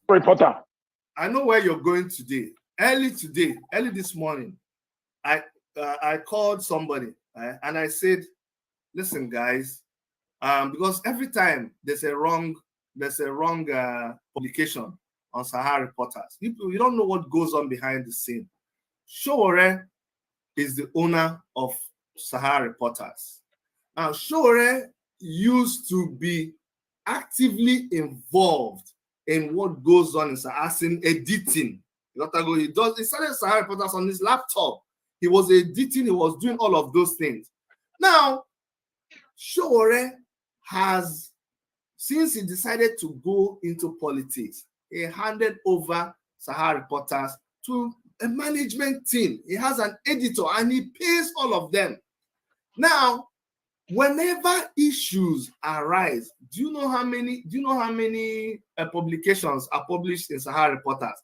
Reporter? I know where you're going today. Early this morning, I called somebody and I said, listen, guys, because every time there's a wrong publication on Sahara Reporters, you don't know what goes on behind the scene. Showore is the owner of Sahara Reporters. Now, Showore used to be actively involved in what goes on in Sahara, as in editing. He started Sahara Reporters on his laptop. He was editing, he was doing all of those things. Now, Showore has, since he decided to go into politics, he handed over Sahara Reporters to a management team. He has an editor and he pays all of them. Now, whenever issues arise, do you know how many publications are published in Sahara Reporters?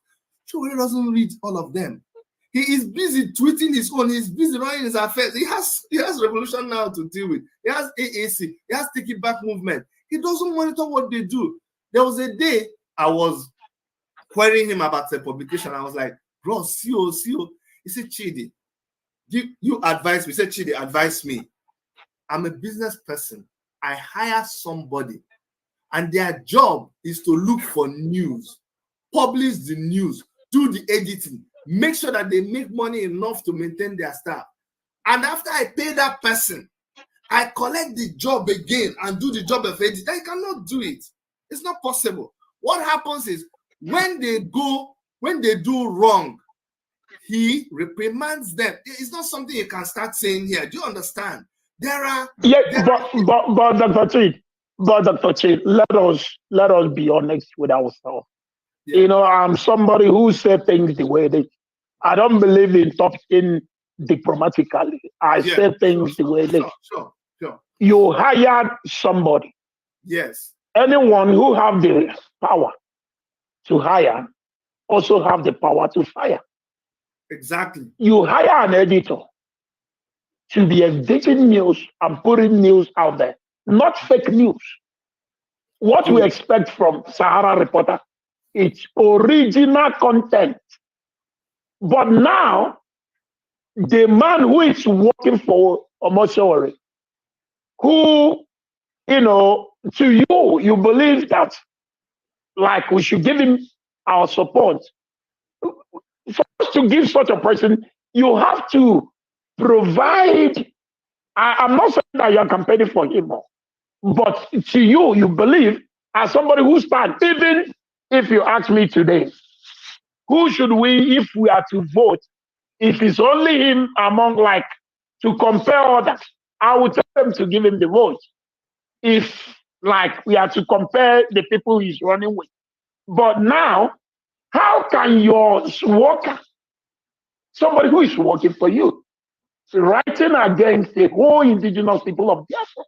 Showore doesn't read all of them. He is busy tweeting his own. He's busy running his affairs. He has Revolution Now to deal with. He has AAC. He has Take It Back movement. He doesn't monitor what they do. There was a day I was querying him about the publication. I was like, bro, CEO. He said, Chidi, you advise me. He said, Chidi, advise me. I'm a business person. I hire somebody, and their job is to look for news, publish the news, do the editing, make sure that they make money enough to maintain their staff. And after I pay that person, I collect the job again and do the job of editing. I cannot do it. It's not possible. What happens is when they do wrong, he reprimands them. It's not something you can start saying here. Do you understand? But Dr. Chidi, let us be honest with ourselves. Yeah. You know, I'm somebody who says things the way they. I don't believe in talking diplomatically. I say things the way they. Sure. You hired somebody. Yes. Anyone who have the power to hire also have the power to fire. Exactly. You hire an editor to be editing news and putting news out there, not fake news. What we expect from Sahara Reporter, it's original content. But now, the man who is working for Omoshore, who, to you, you believe that like we should give him our support. For us to give such a person, you have to provide. I'm not saying that you're campaigning for him, but to you, you believe as somebody who stands, even if you ask me today, who should we, if we are to vote, if it's only him among like to compare others, I would tell them to give him the vote. If like we are to compare the people he's running with. But now, how can your worker, somebody who is working for you, writing against the whole indigenous people of Biafra,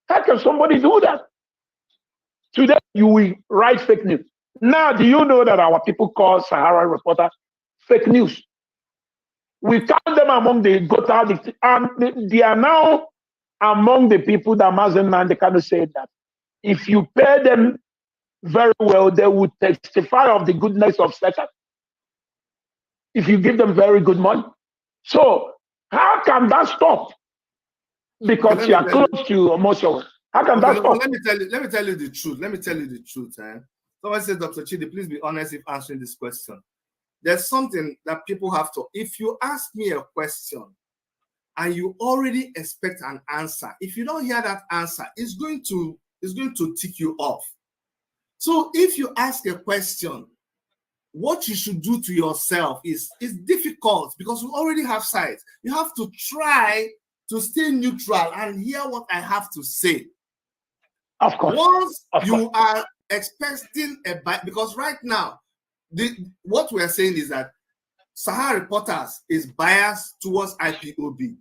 how can somebody do that? Today, you will write fake news. Now, do you know that our people call Sahara reporter fake news? We count them among the Gota, and they are now among the people that Mazen and the kind of said that if you pay them very well, they would testify of the goodness of Satan. If you give them very good money. So, how can that stop? Because you are close to emotion. How can that stop? Let me tell you the truth. Let me tell you the truth. Someone said, Dr. Chidi, please be honest if answering this question. There's something that people have to. If you ask me a question and you already expect an answer, if you don't hear that answer, it's going to tick you off. So if you ask a question, what you should do to yourself is difficult because you already have sight. You have to try to stay neutral and hear what I have to say. Of course. Once you are expecting a bite, because right now, what we are saying is that Sahara Reporters is biased towards IPOB.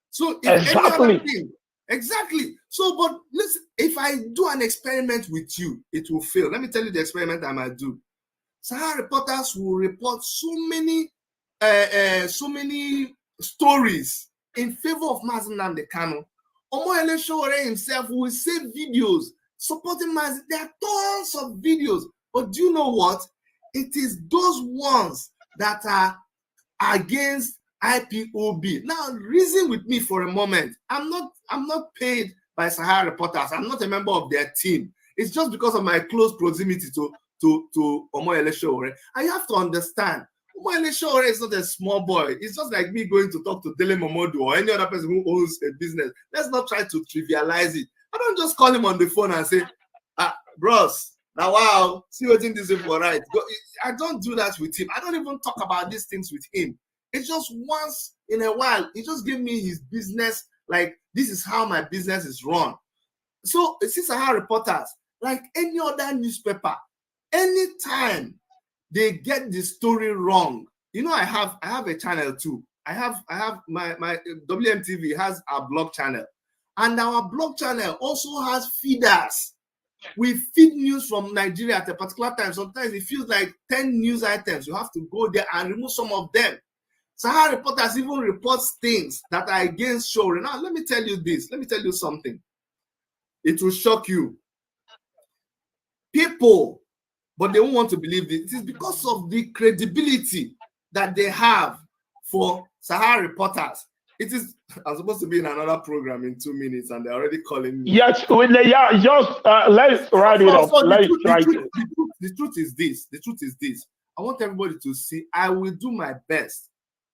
So if any other thing, exactly. So, but listen, if I do an experiment with you, it will fail. Let me tell you the experiment I might do. Sahara Reporters will report so many stories in favor of Mazen Nnamdi Kanu. Omoyele Sowore himself will say videos supporting Mazen. There are tons of videos, but do you know what? It is those ones that are against IPOB. Now, reason with me for a moment. I'm not paid by Sahara Reporters. I'm not a member of their team. It's just because of my close proximity to Omoyele Sowore. And you have to understand, Omoyele Sowore is not a small boy. It's just like me going to talk to Dele Momodu or any other person who owns a business. Let's not try to trivialize it. I don't just call him on the phone and say, bros, now wow, see what in this is for right. I don't do that with him. I don't even talk about these things with him. It's just once in a while, he just give me his business, like this is how my business is run. So it's Sahara Reporters, like any other newspaper, anytime they get the story wrong, you know, I have a channel too. I have my WMTV has a blog channel, and our blog channel also has feeders. We feed news from Nigeria at a particular time. Sometimes it feels like 10 news items. You have to go there and remove some of them. Sahara Reporters even reports things that are against Sowore. Now, let me tell you this. Let me tell you something. It will shock you. People, but they won't want to believe this. It is because of the credibility that they have for Sahara Reporters. It is, I'm supposed to be in another program in 2 minutes and they're already calling me. Yes, just let's write it up. The truth is this. The truth is this. I want everybody to see, I will do my best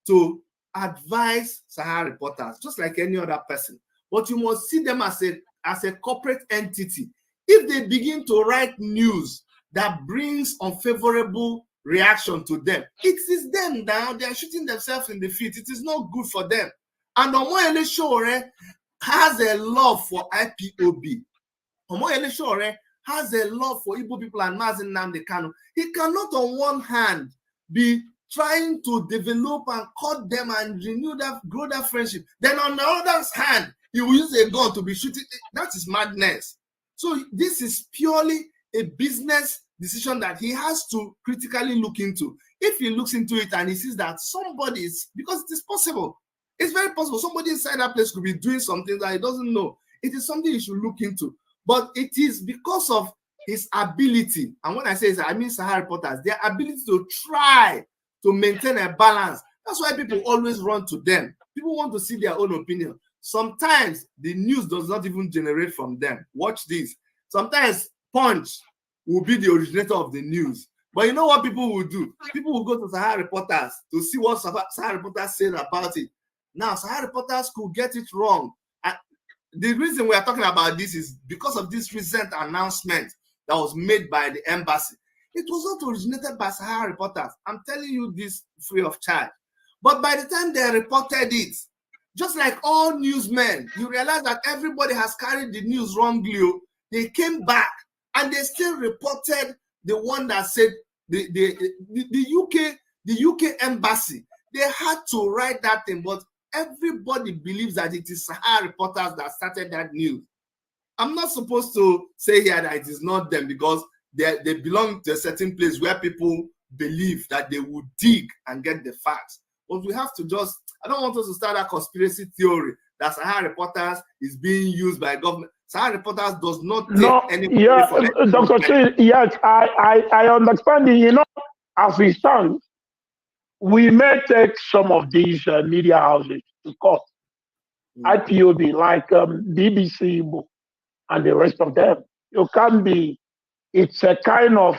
to advise Sahara Reporters, just like any other person. But you must see them as a corporate entity. If they begin to write news that brings unfavorable reaction to them, it is them now. They are shooting themselves in the feet. It is not good for them. And Omoyele Sowore has a love for IPOB. Omoyele Sowore has a love for Igbo people and Mazen Nnamdi Kanu. He cannot, on one hand, be trying to develop and cut them and grow that friendship. Then on the other hand, he will use a gun to be shooting. That is madness. So this is purely a business decision that he has to critically look into. If he looks into it and he sees that somebody is, because it is possible, it's very possible, somebody inside that place could be doing something that he doesn't know. It is something he should look into. But it is because of his ability, and when I say I mean Sahara Reporters, their ability to try to maintain a balance. That's why people always run to them. People want to see their own opinion. Sometimes the news does not even generate from them. Watch this. Sometimes Punch will be the originator of the news. But you know what people will do? People will go to Sahara Reporters to see what Sahara Reporters said about it. Now, Sahara Reporters could get it wrong. And the reason we are talking about this is because of this recent announcement that was made by the embassy. It was not originated by Sahara Reporters. I'm telling you this free of charge. But by the time they reported it, just like all newsmen, you realize that everybody has carried the news wrongly. They came back and they still reported the one that said the UK embassy. They had to write that thing, but everybody believes that it is Sahara Reporters that started that news. I'm not supposed to say here that it is not them because they belong to a certain place where people believe that they would dig and get the facts. But we have to just, I don't want us to start a conspiracy theory that Sahara Reporters is being used by government. Sahara Reporters does not take any money from it. Dr. Chidi, yes, I understand. You know, as we stand, we may take some of these media houses to court. IP0B, like BBC and the rest of them. You can't be, it's a kind of,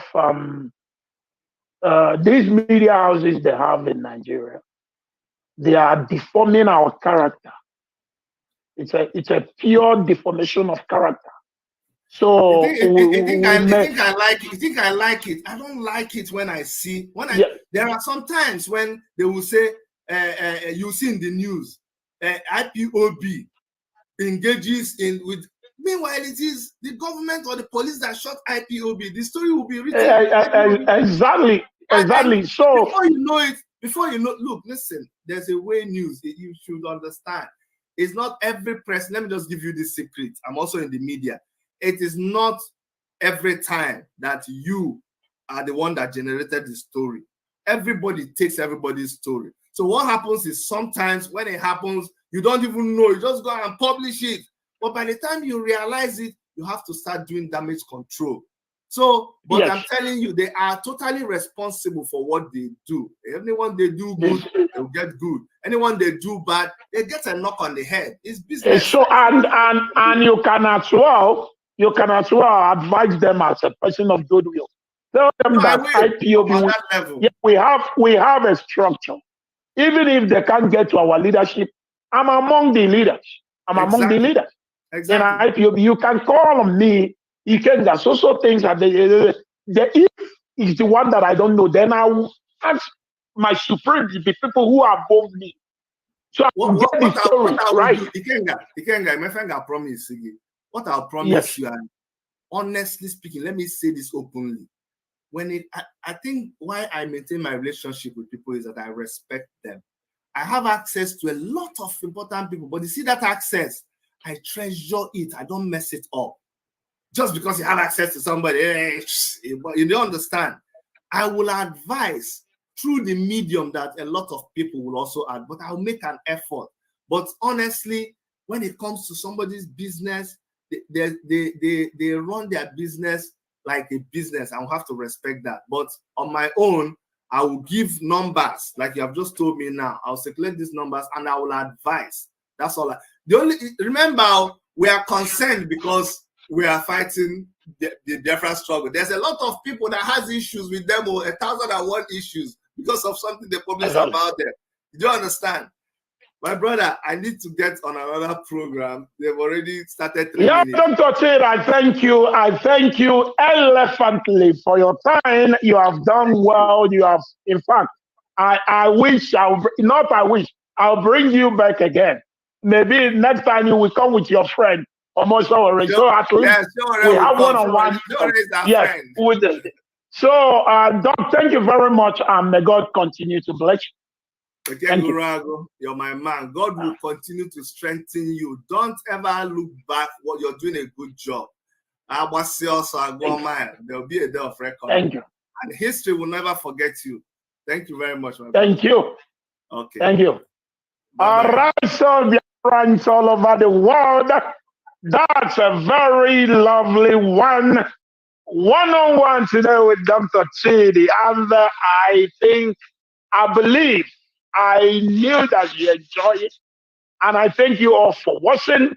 these media houses they have in Nigeria, they are deforming our character. It's a pure deformation of character. So you think I like it? You think I like it? I don't like it when I see there are some times when they will say you see in the news IP0B engages in with. Meanwhile, it is the government or the police that shot IP0B. The story will be written. Exactly. So before you know, look, listen. There's a way news that you should understand. It's not every press. Let me just give you this secret. I'm also in the media. It is not every time that you are the one that generated the story. Everybody takes everybody's story. So what happens is sometimes when it happens, you don't even know. You just go and publish it. But by the time you realize it, you have to start doing damage control. So, but yes. I'm telling you, they are totally responsible for what they do. Anyone they do good, they'll get good. Anyone they do bad, they get a knock on the head. It's business. So, and you can as well advise them as a person of goodwill. Tell them that IP0B, we have a structure. Even if they can't get to our leadership, I'm among the leaders. Among the leaders. Exactly. In IPOB, you can call on me. Ikenna, so things that if is the one that I don't know, then I will ask my supreme, the people who are above me. So I will get the story right. Ikenna, my friend, I promise you. What I'll promise you, and honestly speaking, let me say this openly. I think why I maintain my relationship with people is that I respect them. I have access to a lot of important people, but you see that access, I treasure it. I don't mess it up. Just because you have access to somebody, you don't understand. I will advise through the medium that a lot of people will also add, but I'll make an effort. But honestly, when it comes to somebody's business, they run their business like a business. I will have to respect that. But on my own, I will give numbers, like you have just told me now. I'll circulate these numbers and I will advise. That's all. Remember, we are concerned because we are fighting the different struggle. There's a lot of people that has issues with them, or 1,001 issues because of something they published about them. You don't understand? My brother, I need to get on another program. They've already started 3 minutes. Dr. Chidi, I thank you elephantly for your time. You have done well. You have, in fact, I'll bring you back again. Maybe next time you will come with your friend. Almost already. So at least we have one-on-one. Yes. So, Doc, thank you very much, and may God continue to bless you. Okay, Uruagu, you're my man. God will continue to strengthen you. Don't ever look back. What you're doing a good job. There'll be a day of record. Thank you. And history will never forget you. Thank you very much, my Thank you. Okay. Thank you. All right, so we are friends all over the world. That's a very lovely one-on-one today with Dr. Chidi. And I believe, I knew that you enjoy it. And I thank you all for watching.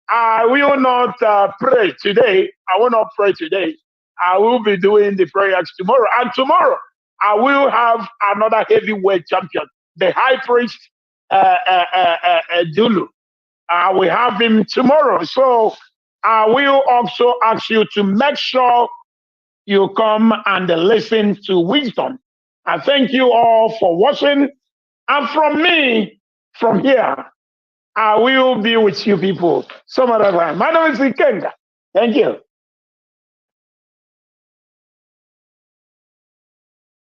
I will not pray today. I will not pray today. I will be doing the prayers tomorrow. And tomorrow, I will have another heavyweight champion, the high priest, Dulu. I will have him tomorrow. So I will also ask you to make sure you come and listen to wisdom. I thank you all for watching. And from me, from here, I will be with you people some other time. My name is Ikenna. Thank you.